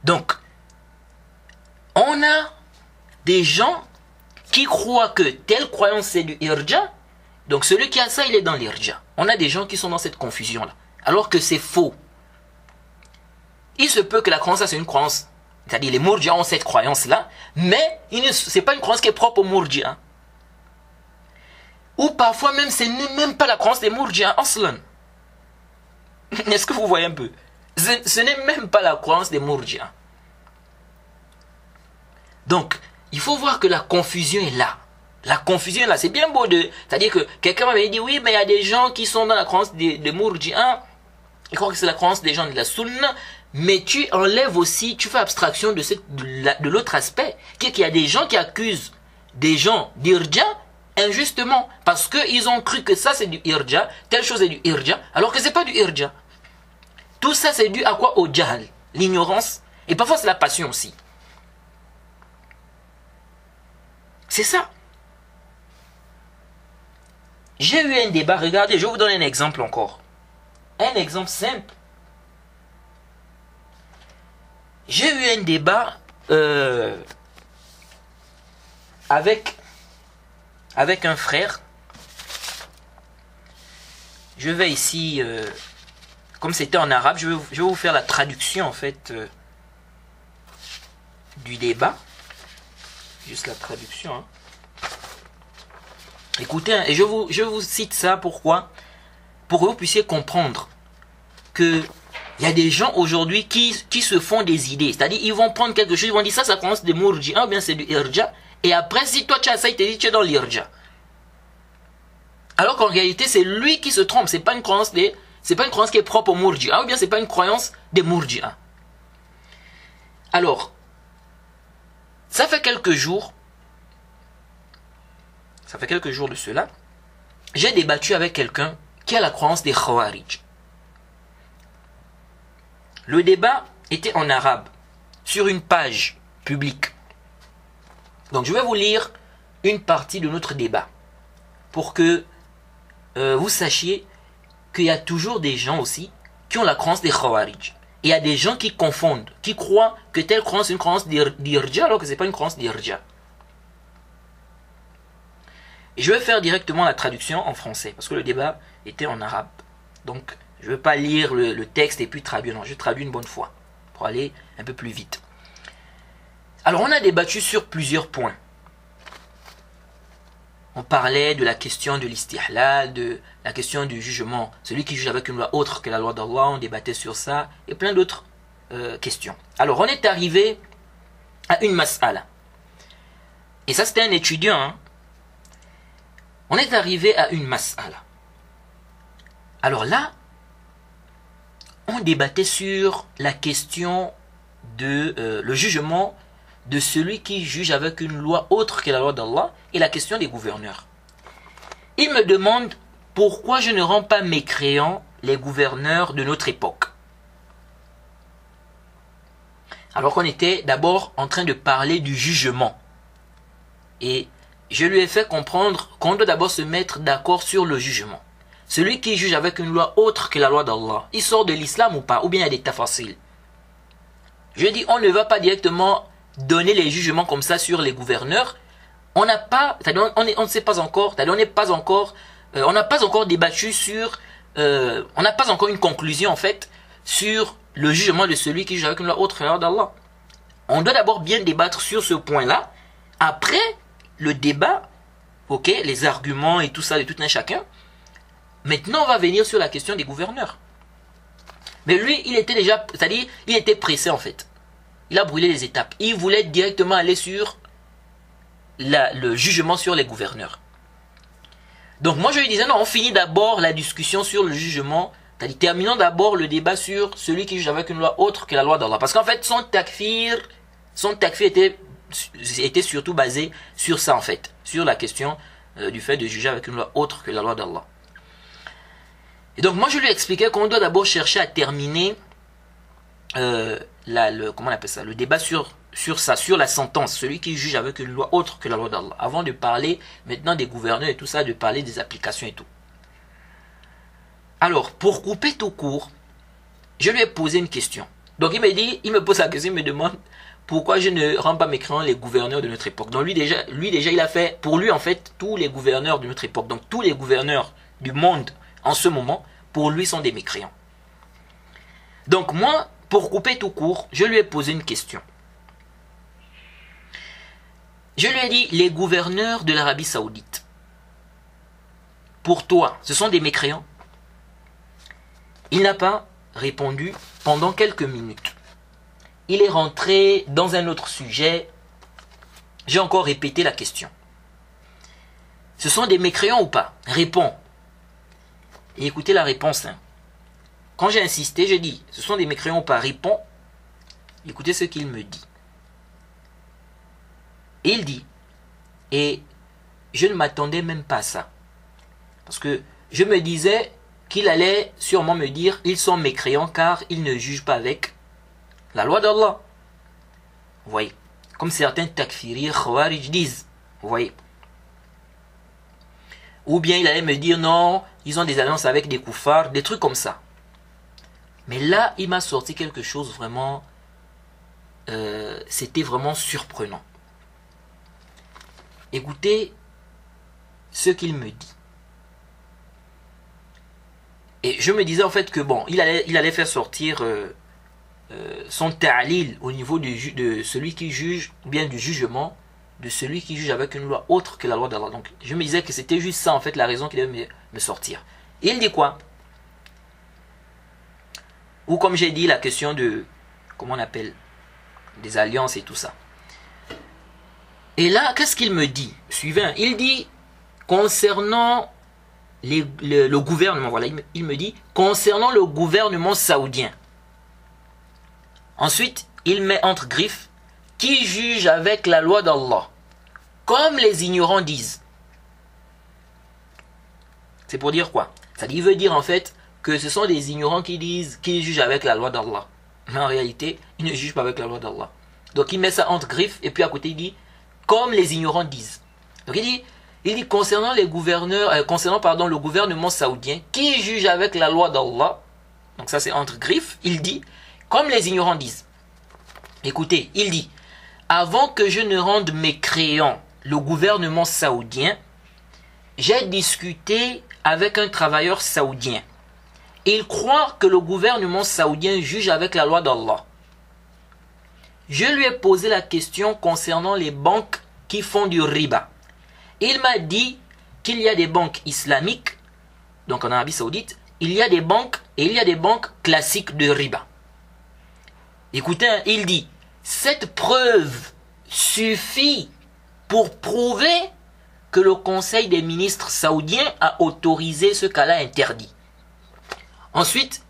Donc, on a des gens qui croient que telle croyance c'est du irja, donc celui qui a ça, il est dans l'irja. On a des gens qui sont dans cette confusion-là, alors que c'est faux. Il se peut que la croyance, c'est une croyance, c'est-à-dire les Murji'a ont cette croyance-là, mais ce n'est pas une croyance qui est propre aux Murji'a. Ou parfois même, ce n'est même pas la croyance des Murji'a aslan. Est-ce que vous voyez un peu? Ce n'est même pas la croyance des Murji'a. Donc, il faut voir que la confusion est là. La confusion est là. C'est bien beau de... C'est-à-dire que quelqu'un m'avait dit, oui, mais il y a des gens qui sont dans la croyance des Murji'a. Ils croient que c'est la croyance des gens de la Sunna. Mais tu enlèves aussi, tu fais abstraction de l'autre aspect. Qu'il y a des gens qui accusent des gens d'irja injustement. Parce qu'ils ont cru que ça c'est du irja, telle chose est du irja, alors que c'est pas du irja. Tout ça c'est dû à quoi? Au jahl, l'ignorance. Et parfois c'est la passion aussi. C'est ça. J'ai eu un débat, regardez, je vais vous donner un exemple encore. Un exemple simple. J'ai eu un débat avec un frère. Je vais ici, comme c'était en arabe, je vais vous faire la traduction en fait. du débat. Juste la traduction. Hein. Écoutez, et je vous cite ça, pourquoi? Pour que vous puissiez comprendre que il y a des gens aujourd'hui qui se font des idées. C'est-à-dire, ils vont prendre quelque chose, ils vont dire ça commence de Mourji'a, ou bien c'est du Irja. Et après, si toi tu as ça, il te dit tu es dans l'Irja. Alors qu'en réalité, c'est lui qui se trompe. C'est pas une croyance qui est propre au Mourji'a, ou bien c'est pas une croyance des Mourji'a. Alors, ça fait quelques jours de cela, j'ai débattu avec quelqu'un qui a la croyance des Khawarij. Le débat était en arabe, sur une page publique. Donc je vais vous lire une partie de notre débat, pour que vous sachiez qu'il y a toujours des gens aussi qui ont la croyance des Khawarij. Et il y a des gens qui confondent, qui croient que telle croyance est une croyance d'Irja, alors que ce n'est pas une croyance d'Irja. Et je vais faire directement la traduction en français, parce que le débat était en arabe. Donc, je ne vais pas lire le texte et puis traduire. Non, je traduis une bonne fois, pour aller un peu plus vite. Alors, on a débattu sur plusieurs points. On parlait de la question de l'istihlal, de la question du jugement. Celui qui juge avec une loi autre que la loi d'Allah, on débattait sur ça, et plein d'autres questions. Alors, on est arrivé à une mas'ala. Et ça, c'était un étudiant, hein. On est arrivé à une mas'ala. Alors là, on débattait sur la question de le jugement de celui qui juge avec une loi autre que la loi d'Allah et la question des gouverneurs. Il me demande pourquoi je ne rends pas mécréants les gouverneurs de notre époque. Alors qu'on était d'abord en train de parler du jugement. Et je lui ai fait comprendre qu'on doit d'abord se mettre d'accord sur le jugement. Celui qui juge avec une loi autre que la loi d'Allah, il sort de l'islam ou pas? Ou bien il y a des tafasil? Je dis, on ne va pas directement donner les jugements comme ça sur les gouverneurs. On n'a pas, on ne sait pas encore, on n'a pas encore débattu sur, on n'a pas encore une conclusion en fait sur le jugement de celui qui juge avec une loi autre que la loi d'Allah. On doit d'abord bien débattre sur ce point-là. Après le débat, ok, les arguments et tout ça de tout un chacun. Maintenant, on va venir sur la question des gouverneurs. Mais lui, il était déjà, c'est-à-dire, il était pressé en fait. Il a brûlé les étapes. Il voulait directement aller sur le jugement sur les gouverneurs. Donc moi, je lui disais, non, on finit d'abord la discussion sur le jugement. C'est-à-dire, terminons d'abord le débat sur celui qui juge avec une loi autre que la loi d'Allah. Parce qu'en fait, son takfir était surtout basé sur ça en fait. Sur la question du fait de juger avec une loi autre que la loi d'Allah. Et donc moi je lui expliquais qu'on doit d'abord chercher à terminer comment on appelle ça, le débat sur ça, sur la sentence, celui qui juge avec une loi autre que la loi d'Allah, avant de parler maintenant des gouverneurs et tout ça, de parler des applications et tout. Alors, pour couper tout court, je lui ai posé une question. Donc il me pose la question, il me demande pourquoi je ne rends pas mécréants les gouverneurs de notre époque. Donc lui déjà il a fait, pour lui en fait, tous les gouverneurs de notre époque, donc tous les gouverneurs du monde en ce moment, pour lui sont des mécréants. Donc moi, pour couper tout court, je lui ai posé une question. Je lui ai dit, les gouverneurs de l'Arabie Saoudite, pour toi, ce sont des mécréants? Il n'a pas répondu pendant quelques minutes. Il est rentré dans un autre sujet. J'ai encore répété la question. Ce sont des mécréants ou pas? Réponds. Et écoutez la réponse. Hein. Quand j'ai insisté, j'ai dit, ce sont des mécréants ou pas? Réponds. Écoutez ce qu'il me dit. Et il dit, et je ne m'attendais même pas à ça. Parce que je me disais qu'il allait sûrement me dire, ils sont mécréants car ils ne jugent pas avec la loi d'Allah. Vous voyez. Comme certains takfiri, khawarij disent. Vous voyez. Ou bien il allait me dire non, ils ont des alliances avec des koufars, des trucs comme ça. Mais là, il m'a sorti quelque chose vraiment, c'était vraiment surprenant. Écoutez ce qu'il me dit. Et je me disais en fait que bon, il allait faire sortir son ta'lil au niveau de celui qui juge, ou bien du jugement de celui qui juge avec une loi autre que la loi d'Allah. Donc je me disais que c'était juste ça en fait la raison qui devait me sortir. Et il dit quoi? Ou comme j'ai dit, la question de, comment on appelle, des alliances et tout ça. Et là, qu'est-ce qu'il me dit? Suivant, il dit, concernant le gouvernement, voilà, il me dit, concernant le gouvernement saoudien. Ensuite, il met entre griffes, qui juge avec la loi d'Allah, comme les ignorants disent. C'est pour dire quoi? C'est-à-dire, il veut dire en fait que ce sont des ignorants qui disent qu'ils jugent avec la loi d'Allah. Mais en réalité, ils ne jugent pas avec la loi d'Allah. Donc il met ça entre griffes et puis à côté il dit comme les ignorants disent. Donc il dit concernant les gouverneurs, concernant le gouvernement saoudien qui juge avec la loi d'Allah. Donc ça c'est entre griffes. Il dit comme les ignorants disent. Écoutez, il dit avant que je ne rende mécréant le gouvernement saoudien, j'ai discuté avec un travailleur saoudien. Il croit que le gouvernement saoudien juge avec la loi d'Allah. Je lui ai posé la question concernant les banques qui font du riba. Il m'a dit qu'il y a des banques islamiques, donc en Arabie Saoudite, il y a des banques et il y a des banques classiques de riba. Écoutez, il dit, cette preuve suffit pour prouver que le Conseil des ministres saoudiens a autorisé ce qu'Allah interdit. Ensuite,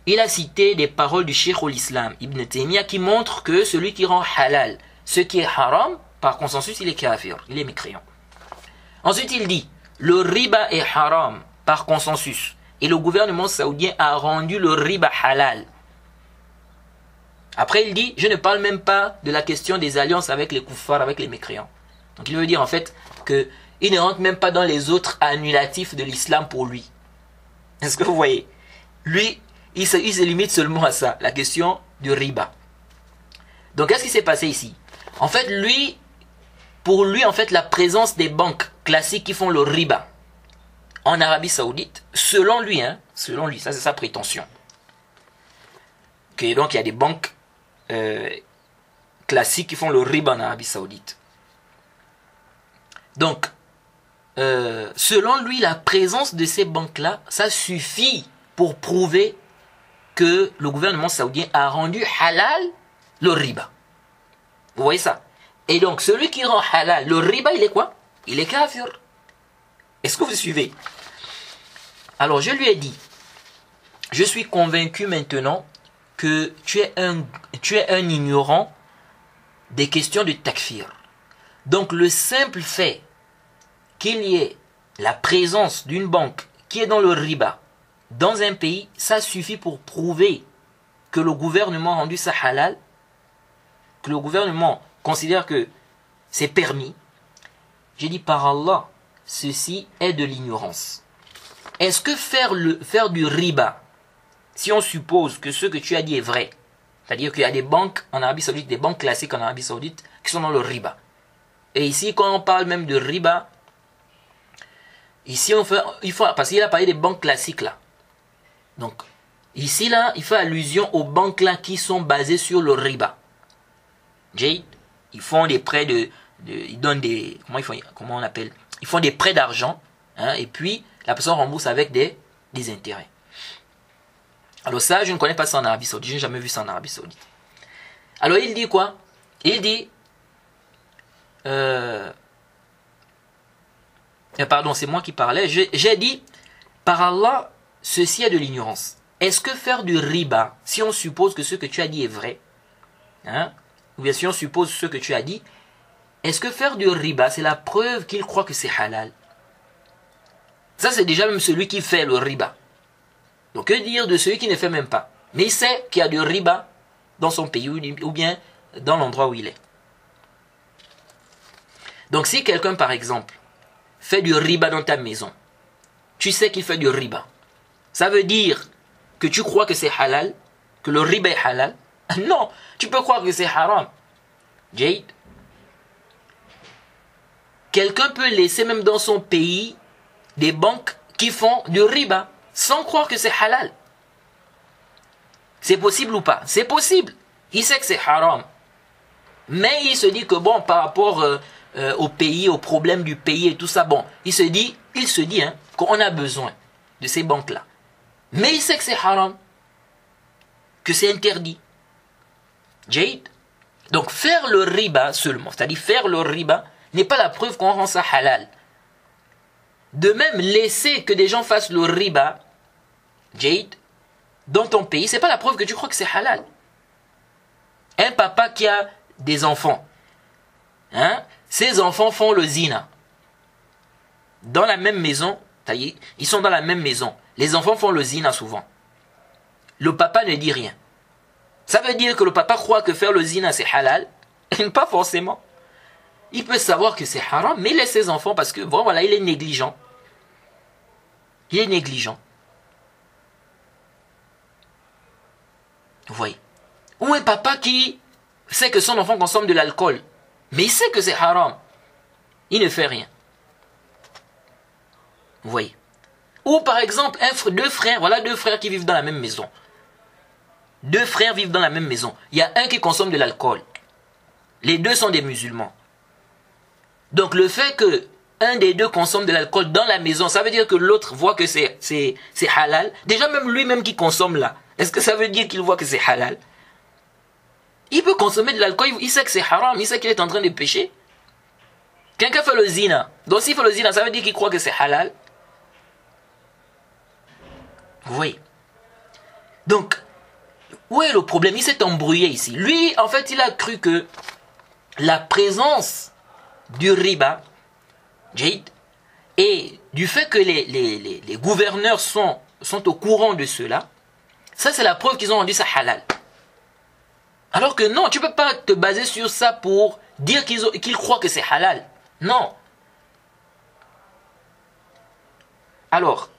il a cité des paroles du Cheikh al-Islam, Ibn Taymiyyah, qui montrent que celui qui rend halal ce qui est haram, par consensus, il est kafir, il est mécréant. Ensuite, il dit, le riba est haram, par consensus, et le gouvernement saoudien a rendu le riba halal. Après, il dit, je ne parle même pas de la question des alliances avec les kuffars, avec les mécréants. Donc, il veut dire en fait qu'il ne rentre même pas dans les autres annulatifs de l'islam pour lui. Est-ce que vous voyez? Lui, il se limite seulement à ça, la question du riba. Donc, qu'est-ce qui s'est passé ici? En fait, pour lui, en fait, la présence des banques classiques qui font le riba en Arabie Saoudite, selon lui, ça c'est sa prétention. Okay, donc, il y a des banques classiques qui font le riba en Arabie Saoudite. Donc, selon lui, la présence de ces banques-là, ça suffit pour prouver que le gouvernement saoudien a rendu halal le riba. Vous voyez ça? Et donc, celui qui rend halal le riba, il est quoi? Il est kafir. Est-ce que vous suivez? Alors, je lui ai dit, je suis convaincu maintenant que tu es un ignorant des questions de takfir. Donc, le simple fait qu'il y ait la présence d'une banque qui est dans le riba, dans un pays, ça suffit pour prouver que le gouvernement a rendu ça halal, que le gouvernement considère que c'est permis. J'ai dit par Allah, ceci est de l'ignorance. Est-ce que faire du riba, si on suppose que ce que tu as dit est vrai, c'est-à-dire qu'il y a des banques en Arabie Saoudite, des banques classiques en Arabie Saoudite qui sont dans le riba. Et ici, quand on parle même de riba, ici parce qu'il a parlé des banques classiques là. Donc, ici, là, il fait allusion aux banques là qui sont basées sur le riba. Ils font des prêts ils donnent des, comment on appelle? Ils font des prêts d'argent, hein, et puis la personne rembourse avec des intérêts. Alors ça, je ne connais pas ça en Arabie Saoudite, je n'ai jamais vu ça en Arabie Saoudite. Alors il dit quoi? Il dit, pardon, c'est moi qui parlais, j'ai dit, par Allah, ceci est de l'ignorance. Est-ce que faire du riba, si on suppose que ce que tu as dit est vrai, hein, ou bien si on suppose ce que tu as dit, est-ce que faire du riba, c'est la preuve qu'il croit que c'est halal? Ça, c'est déjà même celui qui fait le riba. Donc, que dire de celui qui ne fait même pas? Mais il sait qu'il y a du riba dans son pays ou bien dans l'endroit où il est. Donc, si quelqu'un, par exemple, fait du riba dans ta maison, tu sais qu'il fait du riba. Ça veut dire que tu crois que c'est halal, que le riba est halal? Non, tu peux croire que c'est haram. Jade. Quelqu'un peut laisser même dans son pays des banques qui font du riba sans croire que c'est halal. C'est possible ou pas? C'est possible. Il sait que c'est haram. Mais il se dit que bon, par rapport au pays, aux problèmes du pays et tout ça, bon, il se dit hein, qu'on a besoin de ces banques-là. Mais il sait que c'est haram, que c'est interdit. Jade. Donc faire le riba seulement, c'est-à-dire faire le riba, n'est pas la preuve qu'on rend ça halal. De même, laisser que des gens fassent le riba, Jade, dans ton pays, c'est pas la preuve que tu crois que c'est halal. Un papa qui a des enfants, hein, ses enfants font le zina. Dans la même maison, ils sont dans la même maison. Les enfants font le zina souvent. Le papa ne dit rien. Ça veut dire que le papa croit que faire le zina c'est halal? Pas forcément. Il peut savoir que c'est haram, mais il laisse ses enfants parce que bon, voilà, il est négligent. Il est négligent. Vous voyez? Ou un papa qui sait que son enfant consomme de l'alcool, mais il sait que c'est haram. Il ne fait rien. Vous voyez? Ou par exemple, deux frères, voilà deux frères qui vivent dans la même maison. Deux frères vivent dans la même maison. Il y a un qui consomme de l'alcool. Les deux sont des musulmans. Donc le fait que un des deux consomme de l'alcool dans la maison, ça veut dire que l'autre voit que c'est halal. Déjà même lui-même qui consomme là, est-ce que ça veut dire qu'il voit que c'est halal? Il peut consommer de l'alcool, il sait que c'est haram, il sait qu'il est en train de pécher. Quelqu'un fait le zina. Donc s'il fait le zina, ça veut dire qu'il croit que c'est halal. Vous voyez? Donc, où est le problème? Il s'est embrouillé ici. Lui, en fait, il a cru que la présence du riba, Jade, et du fait que les gouverneurs sont au courant de cela, ça c'est la preuve qu'ils ont rendu ça halal. Alors que non, tu ne peux pas te baser sur ça pour dire qu'ils croient que c'est halal. Non. Alors,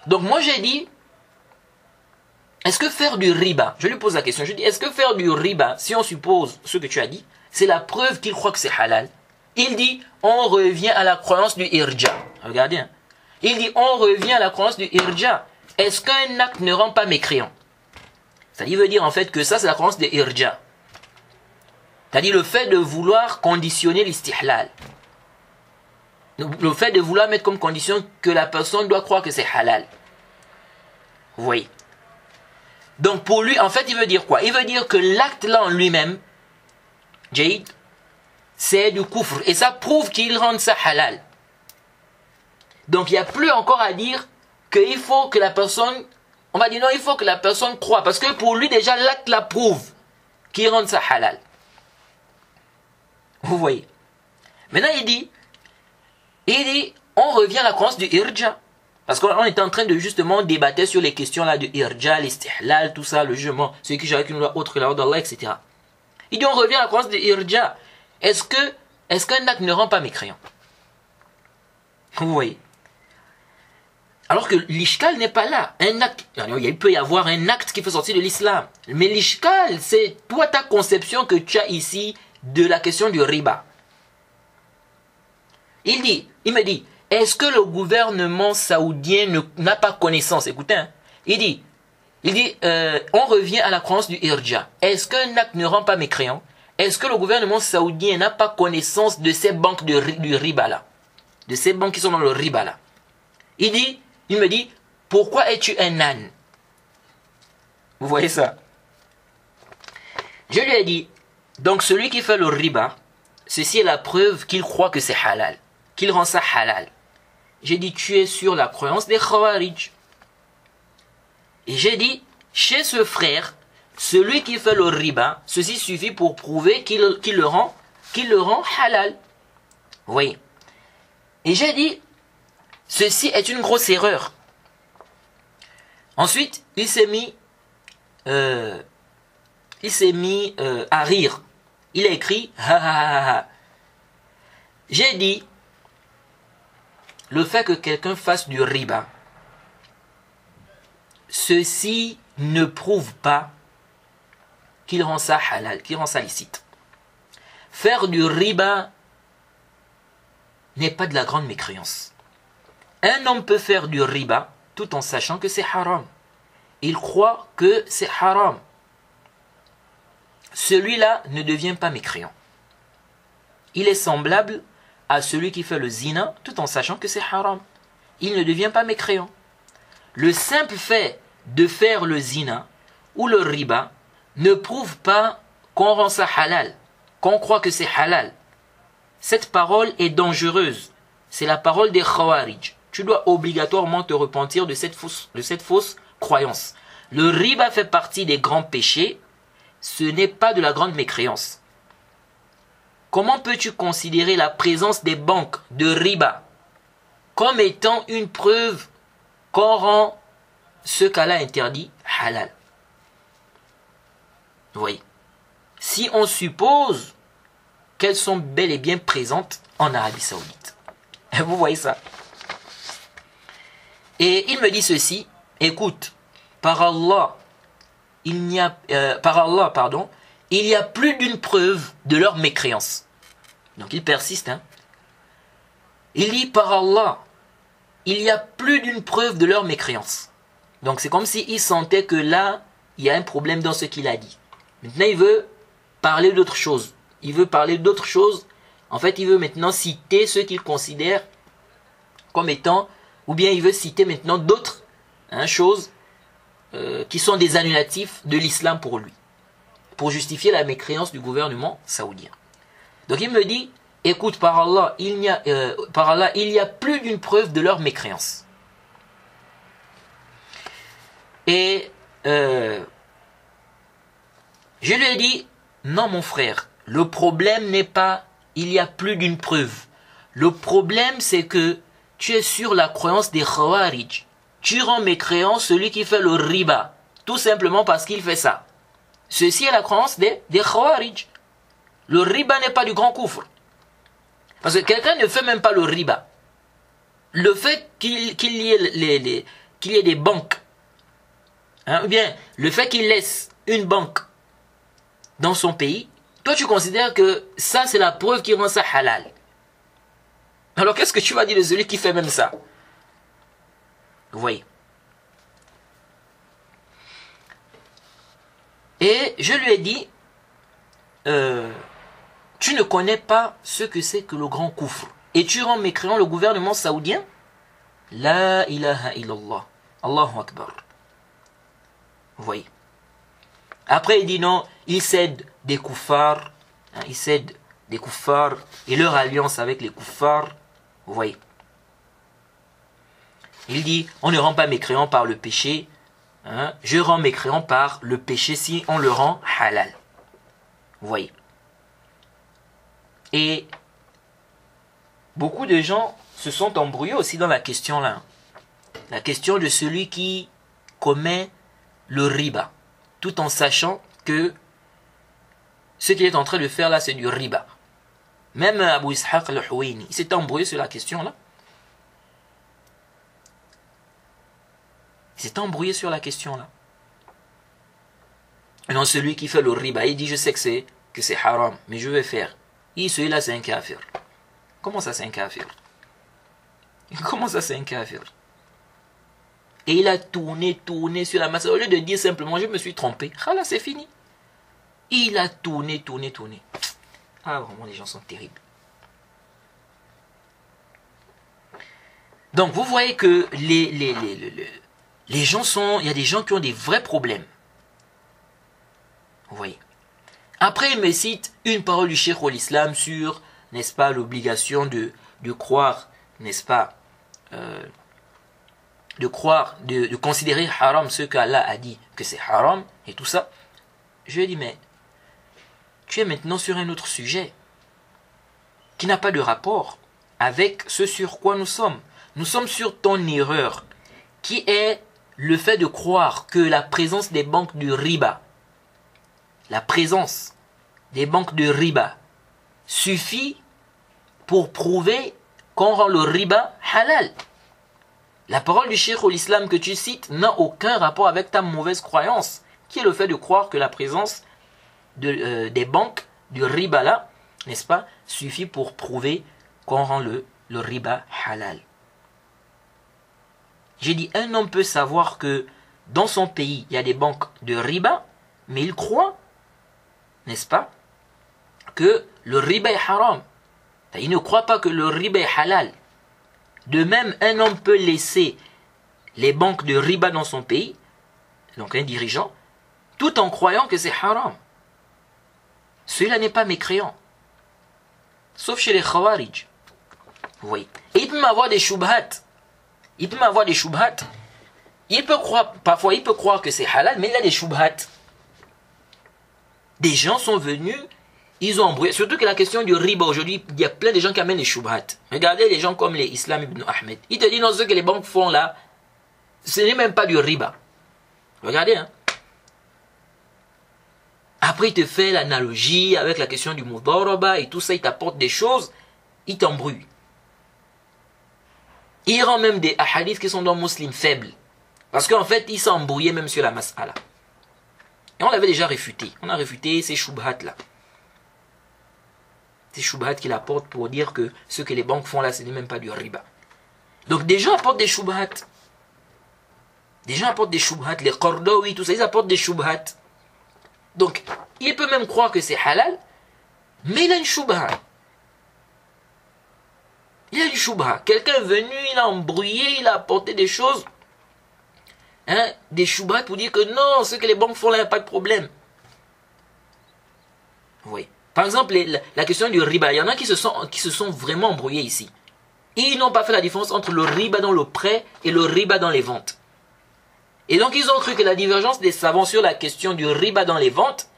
donc moi j'ai dit, est-ce que faire du riba, je lui pose la question, je dis, est-ce que faire du riba, si on suppose ce que tu as dit, c'est la preuve qu'il croit que c'est halal? Il dit, on revient à la croyance du irja. Regardez. Hein. Il dit, on revient à la croyance du irja. Est-ce qu'un acte ne rend pas mécréant? Ça veut dire en fait que ça, c'est la croyance de irja. C'est-à-dire le fait de vouloir conditionner l'istihlal. Le fait de vouloir mettre comme condition que la personne doit croire que c'est halal. Vous voyez? Donc pour lui, en fait, il veut dire quoi? Il veut dire que l'acte là en lui-même, Jade, c'est du kufr. Et ça prouve qu'il rend ça halal. Donc il n'y a plus encore à dire qu'il faut que la personne, on va dire non, il faut que la personne croie. Parce que pour lui déjà, l'acte la prouve qu'il rend ça halal. Vous voyez? Maintenant il dit, on revient à la croyance du irja. Parce qu'on est en train de justement débattre sur les questions là de irja, l'istihlal, tout ça, le jugement, celui qui avec une loi autre que la loi d'Allah, etc. Il dit on revient à la croyance de irja. Est-ce qu'un acte ne rend pas mécréant? Vous voyez? Alors que l'ishkal n'est pas là. Un acte, il peut y avoir un acte qui fait sortir de l'islam. Mais l'ishkal, c'est toi ta conception que tu as ici de la question du riba. Il me dit, est-ce que le gouvernement saoudien n'a pas connaissance? Écoutez, hein, il dit, on revient à la croyance du irja. Est-ce qu'un acte ne rend pas mécréant? Est-ce que le gouvernement saoudien n'a pas connaissance de ces banques du riba là? De ces banques qui sont dans le riba là? Il me dit, pourquoi es-tu un âne? Vous voyez ça? Je lui ai dit, donc celui qui fait le riba, ceci est la preuve qu'il croit que c'est halal, qu'il rend ça halal. J'ai dit, tu es sur la croyance des Khawarij. Et j'ai dit, chez ce frère, celui qui fait le riba, ceci suffit pour prouver qu'il le rend halal. Vous voyez? Et j'ai dit, ceci est une grosse erreur. Ensuite, il s'est mis à rire. Il a écrit ha ha ha ha. J'ai dit, le fait que quelqu'un fasse du riba, ceci ne prouve pas qu'il rend ça halal, qu'il rend ça licite. Faire du riba n'est pas de la grande mécréance. Un homme peut faire du riba tout en sachant que c'est haram. Il croit que c'est haram. celui-là ne devient pas mécréant. Il est semblable à celui qui fait le zina tout en sachant que c'est haram. Il ne devient pas mécréant. Le simple fait de faire le zina ou le riba ne prouve pas qu'on rend ça halal, qu'on croit que c'est halal. Cette parole est dangereuse. C'est la parole des Khawarij. Tu dois obligatoirement te repentir de cette fausse croyance. Le riba fait partie des grands péchés. Ce n'est pas de la grande mécréance. Comment peux-tu considérer la présence des banques de riba comme étant une preuve qu'on rend ce qu'Allah interdit halal? Vous voyez. Si on suppose qu'elles sont bel et bien présentes en Arabie Saoudite. Vous voyez ça? Et il me dit ceci, écoute, par Allah, il y a plus d'une preuve de leur mécréance. Donc il persiste. Il dit, par Allah, il y a plus d'une preuve de leur mécréance. Donc c'est comme s'il sentait que là, il y a un problème dans ce qu'il a dit. Maintenant, il veut parler d'autre chose. Il veut parler d'autre chose. En fait, il veut maintenant citer ce qu'il considère comme étant, ou bien il veut citer maintenant d'autres choses qui sont des annulatifs de l'islam pour lui, pour justifier la mécréance du gouvernement saoudien. Donc il me dit, écoute, par Allah, il y a plus d'une preuve de leur mécréance. Et je lui ai dit, non mon frère, le problème n'est pas il y a plus d'une preuve. Le problème c'est que tu es sur la croyance des Khawarij. Tu rends mécréant celui qui fait le riba, tout simplement parce qu'il fait ça. Ceci est la croyance des Khawarij. Le riba n'est pas du grand kufr. Parce que quelqu'un ne fait même pas le riba. Le fait qu'il y ait des banques, ou bien le fait qu'il laisse une banque dans son pays, toi tu considères que ça c'est la preuve qui rend ça halal. Alors qu'est-ce que tu vas dire de celui qui fait même ça? Vous voyez. Et je lui ai dit, tu ne connais pas ce que c'est que le grand kufr. Et tu rends mécréant le gouvernement saoudien? La ilaha illallah. Allahu Akbar. Vous voyez. Après il dit non, il cède des kuffars. Il cède des kuffars et leur alliance avec les kuffars. Vous voyez. Il dit, on ne rend pas mécréant par le péché. Je rends mécréant par le péché si on le rend halal. Vous voyez. Et beaucoup de gens se sont embrouillés aussi dans la question là. La question de celui qui commet le riba. Tout en sachant que ce qu'il est en train de faire là, c'est du riba. Même Abu Ishaq al-Huwaini, il s'est embrouillé sur la question là. Il s'est embrouillé sur la question là. Et non, celui qui fait le riba, il dit je sais que c'est haram, mais je vais faire. Et celui-là c'est un kafir. Comment ça c'est un kafir? Comment ça c'est un kafir? Et il a tourné sur la masse. Au lieu de dire simplement je me suis trompé, ah là c'est fini. Il a tourné. Ah vraiment les gens sont terribles. Donc vous voyez que les gens sont, il y a des gens qui ont des vrais problèmes. Vous voyez. Après il me cite une parole du Cheikh al-Islam sur, n'est-ce pas, l'obligation de croire, n'est-ce pas, de considérer haram ce qu'Allah a dit que c'est haram et tout ça. Je lui ai dit mais tu es maintenant sur un autre sujet qui n'a pas de rapport avec ce sur quoi nous sommes. Nous sommes sur ton erreur qui est le fait de croire que la présence des banques de riba, suffit pour prouver qu'on rend le riba halal. La parole du Cheikh al-Islam que tu cites n'a aucun rapport avec ta mauvaise croyance, qui est le fait de croire que la présence des banques du riba là, n'est-ce pas, suffit pour prouver qu'on rend le riba halal. J'ai dit, un homme peut savoir que dans son pays, il y a des banques de riba, mais il croit n'est-ce pas, que le riba est haram. Il ne croit pas que le riba est halal. De même, un homme peut laisser les banques de riba dans son pays, donc un dirigeant, tout en croyant que c'est haram. Celui-là n'est pas mécréant. Sauf chez les Khawarij. Vous voyez. Et il peut m'avoir des shubhat. Il peut m'avoir des shubhat. Parfois il peut croire que c'est halal, mais il a des shubhat. Des gens sont venus, ils ont embrouillé. Surtout que la question du riba aujourd'hui, il y a plein de gens qui amènent les shubhat. Regardez les gens comme les Islam ibn Ahmed. Ils te disent non, ce que les banques font là, ce n'est même pas du riba. Regardez, hein. Après, il te fait l'analogie avec la question du mudaraba et tout ça, il t'apporte des choses, il t'embrouille. Il rend même des hadiths qui sont dans musulmans faibles. Parce qu'en fait, il s'est embrouillé même sur la mas'ala. Et on l'avait déjà réfuté. On a réfuté ces shubhat là. Ces shubhat qu'il apporte pour dire que ce que les banques font là, ce n'est même pas du riba. Donc des gens apportent des shubhat. Des gens apportent des shubhat. Les Qardawi, tout ça, ils apportent des shubhat. Donc, il peut même croire que c'est halal, mais il a une shubha. Il a une shubha. Quelqu'un est venu, il a embrouillé, il a apporté des choses, hein, des shubhas pour dire que non, ce que les banques font là, il n'y a pas de problème. Oui. Par exemple, la question du riba, il y en a qui se sont vraiment embrouillés ici. Ils n'ont pas fait la différence entre le riba dans le prêt et le riba dans les ventes. Et donc ils ont cru que la divergence des savants sur la question du riba dans les ventes,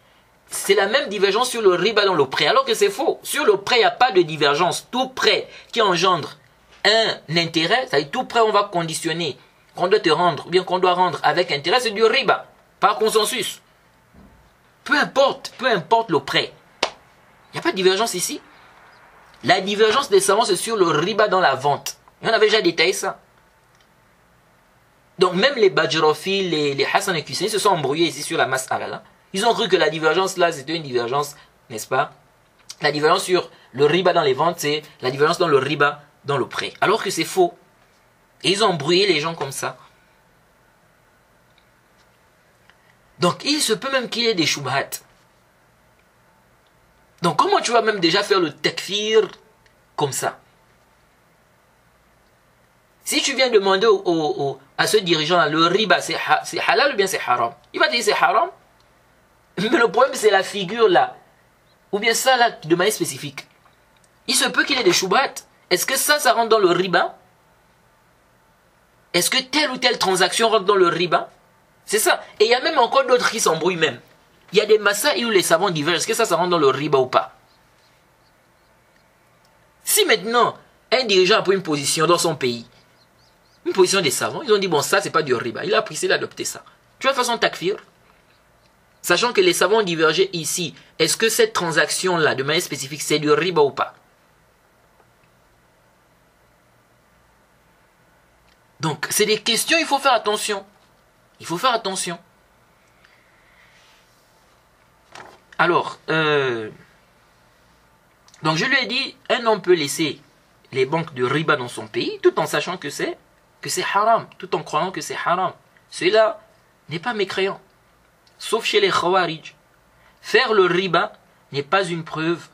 c'est la même divergence sur le riba dans le prêt. Alors que c'est faux. Sur le prêt, il n'y a pas de divergence. Tout prêt qui engendre un intérêt, c'est-à-dire tout prêt on va conditionner, qu'on doit te rendre, ou bien qu'on doit rendre avec intérêt, c'est du riba, par consensus. Peu importe le prêt. Il n'y a pas de divergence ici. La divergence des savants, c'est sur le riba dans la vente. Et on avait déjà détaillé ça. Donc même les Bajrafi, les Hassan et Hussein se sont embrouillés ici sur la mas'ala là. Ils ont cru que la divergence là, c'était une divergence, n'est-ce pas? La divergence sur le riba dans les ventes, c'est la différence dans le riba dans le prêt. Alors que c'est faux. Et ils ont embrouillé les gens comme ça. Donc il se peut même qu'il y ait des shubhat. Donc comment tu vas même déjà faire le takfir comme ça? Si tu viens demander à ce dirigeant-là, le riba, c'est halal ou bien c'est haram? Il va dire c'est haram. Mais le problème, c'est la figure là. Ou bien ça là, de manière spécifique. Il se peut qu'il ait des shubhat. Est-ce que ça rentre dans le riba? Est-ce que telle ou telle transaction rentre dans le riba? C'est ça. Et il y a même encore d'autres qui s'embrouillent même. Il y a des masaïs où les savants divergent. Est-ce que ça rentre dans le riba ou pas? Si maintenant, un dirigeant a pris une position dans son pays, une position des savants, ils ont dit, bon, ça, c'est pas du riba. Il a pris, il a adopté ça. Tu vas faire son takfir. Sachant que les savants ont divergé ici, est-ce que cette transaction-là, de manière spécifique, c'est du riba ou pas? Donc, c'est des questions, il faut faire attention. Il faut faire attention. Alors, donc je lui ai dit, un homme peut laisser les banques de riba dans son pays, tout en sachant que c'est haram, tout en croyant que c'est haram. Celui-là n'est pas mécréant. Sauf chez les Khawarij. Faire le riba n'est pas une preuve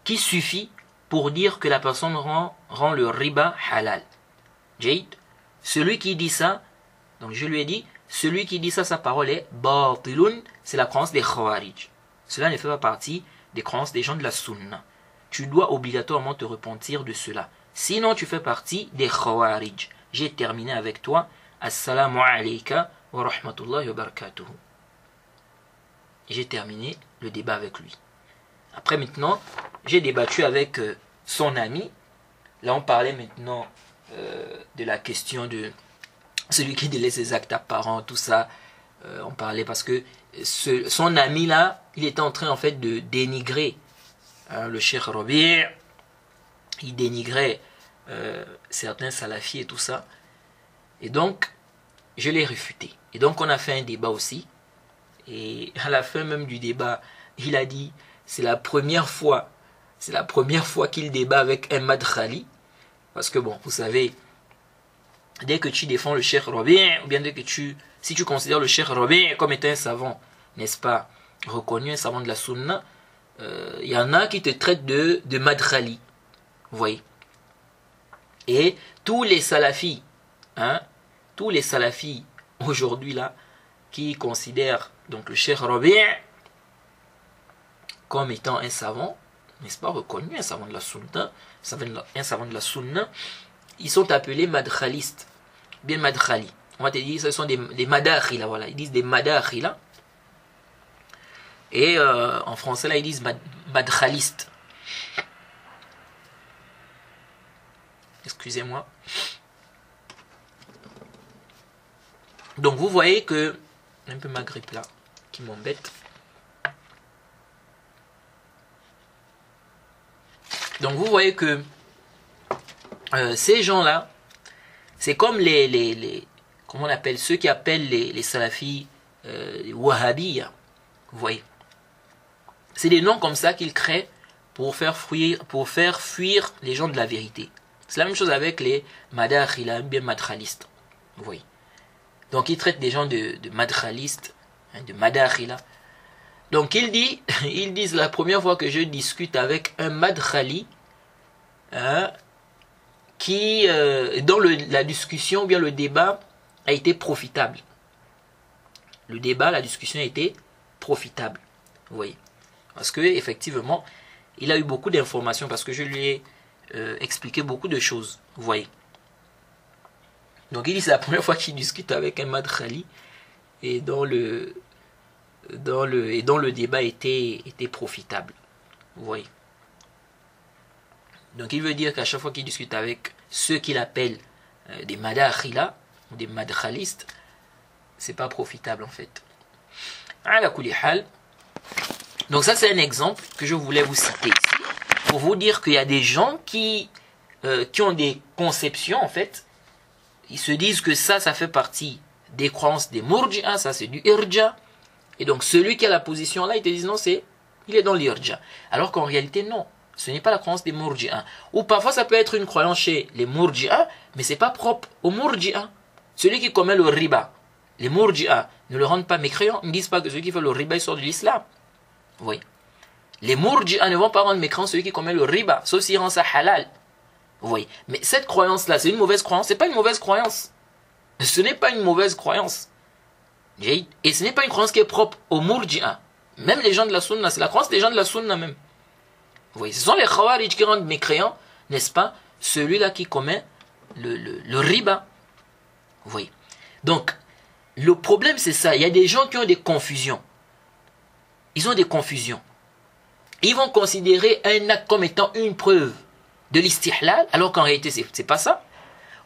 qui suffit pour dire que la personne rend le riba halal. Jade, celui qui dit ça, donc je lui ai dit, celui qui dit ça, sa parole est batilun, c'est la croyance des Khawarij. Cela ne fait pas partie des croyances des gens de la Sunna. Tu dois obligatoirement te repentir de cela. Sinon, tu fais partie des Khawarij. J'ai terminé avec toi. Assalamu alayka wa rahmatullahi wa barakatuhu. J'ai terminé le débat avec lui. Après maintenant, j'ai débattu avec son ami. Là, on parlait maintenant de la question de celui qui délaisse ses actes apparents, tout ça. On parlait parce que son ami là, il était en train en fait de dénigrer le Cheikh Rabi'. Il dénigrait certains salafis et tout ça. Et donc, je l'ai réfuté. Et donc, on a fait un débat aussi. Et à la fin même du débat, il a dit, c'est la première fois qu'il débat avec un madkhali. Parce que bon, vous savez, dès que tu défends le Cheikh Rabi', ou bien si tu considères le Cheikh Rabi' comme étant un savant, n'est-ce pas, reconnu un savant de la sunna, il y en a qui te traitent de madkhali. Vous voyez. Et tous les salafis, tous les salafis aujourd'hui là, qui considèrent donc le Cheikh Rabi' comme étant un savant, n'est-ce pas, reconnu, un savant de la sunna, ils sont appelés madkhalistes, bien madkhali. On va te dire, ce sont des madakhila, voilà, ils disent des madakhila. Et en français là, ils disent madkhalistes. Excusez-moi. Donc vous voyez que, un peu ma grippe là, qui m'embête. Donc vous voyez que ces gens-là, c'est comme comment on appelle, ceux qui appellent les salafis wahhabiyya. Vous voyez. C'est des noms comme ça qu'ils créent pour faire fuir les gens de la vérité. C'est la même chose avec les madakhila, bien madkhalistes. Vous voyez. Donc ils traitent des gens de madkhalistes, de madakhila. Donc ils disent la première fois que je discute avec un madkhali, qui dont la discussion ou bien le débat a été profitable. Le débat, la discussion a été profitable. Vous voyez. Parce que effectivement, il a eu beaucoup d'informations parce que je lui ai expliqué beaucoup de choses. Vous voyez. Donc il dit c'est la première fois qu'il discute avec un madkhali et dont le débat était profitable. Vous voyez. Donc il veut dire qu'à chaque fois qu'il discute avec ceux qu'il appelle des madakhila ou des madkhalistes, c'est pas profitable en fait. Ala kulli hal. Donc ça c'est un exemple que je voulais vous citer ici pour vous dire qu'il y a des gens qui ont des conceptions en fait. Ils se disent que ça fait partie des croyances des murji'a, ça c'est du irja. Et donc celui qui a la position là, il te dit non, il est dans l'irja. Alors qu'en réalité non, ce n'est pas la croyance des murji'a. Ou parfois ça peut être une croyance chez les murji'a, mais c'est pas propre aux murji'a. Celui qui commet le riba, les murji'a ne le rendent pas mécréant, ils ne disent pas que celui qui fait le riba il sort de l'islam. Oui. Les murji'a ne vont pas rendre mécréant celui qui commet le riba, sauf s'il rend ça halal. Oui, mais cette croyance-là, c'est une mauvaise croyance. C'est pas une mauvaise croyance. Ce n'est pas une mauvaise croyance. Et ce n'est pas une croyance qui est propre aux murji'a. Même les gens de la sunna, c'est la croyance des gens de la sunna même. Oui, ce sont les khawarij qui rendent mécréants, n'est-ce pas, celui-là qui commet le riba. Oui. Donc, le problème c'est ça. Il y a des gens qui ont des confusions. Ils ont des confusions. Ils vont considérer un acte comme étant une preuve de l'istihlal, alors qu'en réalité c'est pas ça.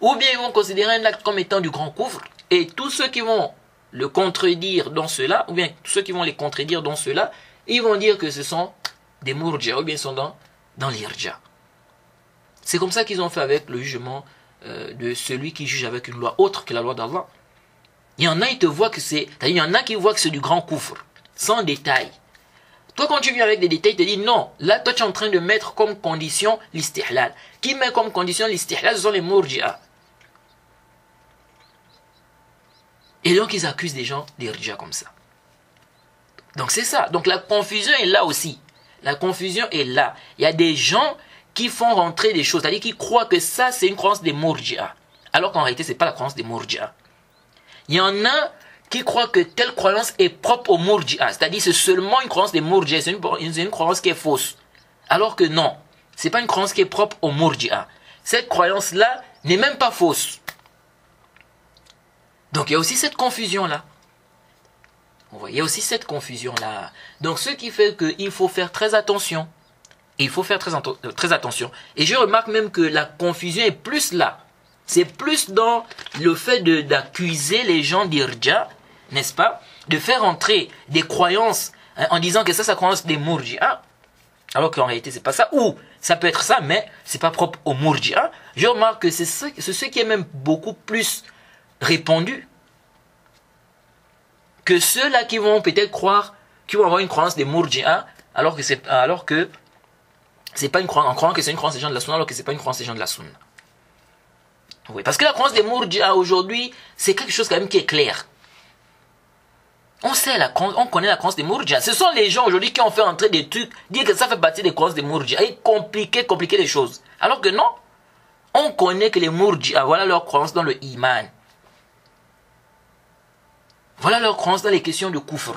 Ou bien ils vont considérer un acte comme étant du grand kufr, et tous ceux qui vont le contredire dans cela, ou bien tous ceux qui vont les contredire dans cela, ils vont dire que ce sont des murji'a, ou bien ils sont dans l'irja. C'est comme ça qu'ils ont fait avec le jugement de celui qui juge avec une loi autre que la loi d'Allah. Il y en a, ils te voient que il y en a qui voient que c'est du grand kufr, sans détail. Toi, quand tu viens avec des détails, tu te dis non, là, toi, tu es en train de mettre comme condition l'istihlal. Qui met comme condition l'istihlal, ce sont les murji'a. Et donc, ils accusent des gens d'irja comme ça. Donc, c'est ça. Donc, la confusion est là aussi. La confusion est là. Il y a des gens qui font rentrer des choses, c'est-à-dire qui croient que ça, c'est une croyance des murji'a. Alors qu'en réalité, ce n'est pas la croyance des murji'a. Il y en a qui croient que telle croyance est propre aux murji'a, c'est-à-dire c'est seulement une croyance des murji'a, c'est une croyance qui est fausse. Alors que non, c'est pas une croyance qui est propre aux murji'a. Cette croyance-là n'est même pas fausse. Donc il y a aussi cette confusion-là. Il y a aussi cette confusion-là. Donc ce qui fait qu'il faut faire très attention. Il faut faire très attention. Et je remarque même que la confusion est plus là. C'est plus dans le fait d'accuser les gens d'irja, n'est-ce pas, de faire entrer des croyances en disant que ça, c'est la croyance des murji'a, alors qu'en réalité, c'est pas ça. Ou ça peut être ça, mais c'est pas propre aux murji'a. Je remarque que c'est ce qui est même beaucoup plus répandu que ceux-là qui vont peut-être croire, qui vont avoir une croyance des murji'a, alors que c'est pas une croyance, en croyant que c'est une croyance des gens de la sunna, alors que c'est pas une croyance des gens de la sunna. Oui, parce que la croyance des murji'a aujourd'hui, c'est quelque chose quand même qui est clair. On sait on connaît la croyance des Mourjia. Ce sont les gens aujourd'hui qui ont fait entrer des trucs, dire que ça fait partie des croyances des Mourjia et compliquer les choses. Alors que non, on connaît que les Mourjia, voilà leur croyance dans le Iman. Voilà leur croyance dans les questions de Kufr.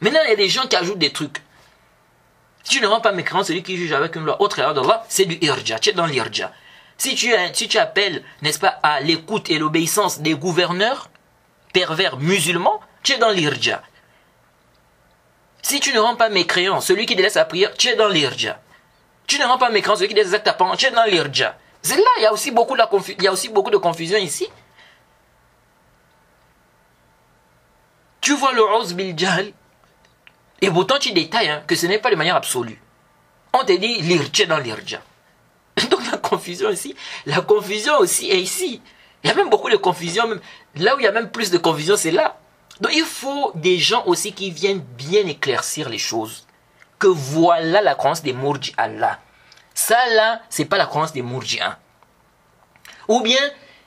Maintenant, il y a des gens qui ajoutent des trucs. Si tu ne rends pas mécréant, celui qui juge avec une loi autre d'Allah, c'est du irja. Tu es dans l'irja. Si tu appelles, n'est-ce pas, à l'écoute et l'obéissance des gouverneurs pervers musulmans, tu es dans l'irja. Si tu ne rends pas mécréant, celui qui délaisse la prière, tu es dans l'irja. Tu ne rends pas mécréant, celui qui délaisse les actes apparents, tu es dans l'irja. C'est là, il y a aussi beaucoup de confusion ici. Tu vois le Ouz bil Jahl, et pourtant tu détailles que ce n'est pas de manière absolue. On te dit l'irja dans l'irja. Donc la confusion ici, la confusion aussi est ici. Il y a même beaucoup de confusion, même là où il y a même plus de confusion, c'est là. Donc il faut des gens aussi qui viennent bien éclaircir les choses. Que voilà la croyance des Mourji'a là. Ça là, c'est pas la croyance des Mourji'a. Ou bien,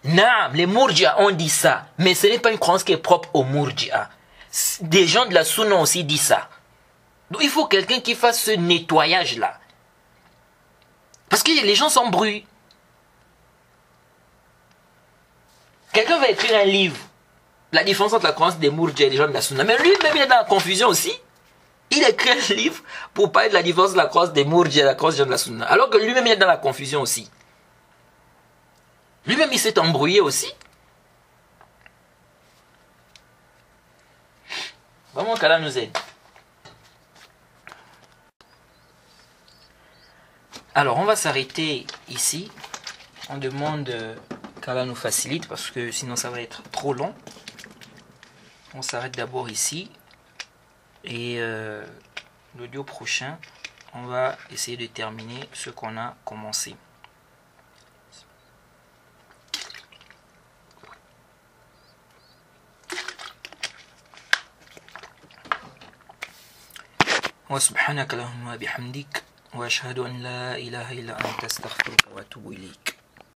naam, les Mourji'a ont dit ça, mais ce n'est pas une croyance qui est propre aux Mourji'a. Des gens de la Sunna ont aussi dit ça. Donc il faut quelqu'un qui fasse ce nettoyage là. Parce que les gens s'embrouillent. Quelqu'un va écrire un livre. La différence entre la croyance des Mourji'a et les gens de la Sunna. Mais lui-même il est dans la confusion aussi. Il écrit un livre pour parler de la différence de la croyance des Mourji'a et la croyance des gens de la Sunna. Alors que lui-même il est dans la confusion aussi. Lui-même il s'est embrouillé aussi. Vraiment qu'Allah nous aide. Alors on va s'arrêter ici. On demande qu'Allah nous facilite parce que sinon ça va être trop long. On s'arrête d'abord ici. Et l'audio prochain, on va essayer de terminer ce qu'on a commencé. Wa subhanaka Allahumma bihamdik wa ashhadu an la ilaha illa anta astaghfiruka wa atubu ilayk.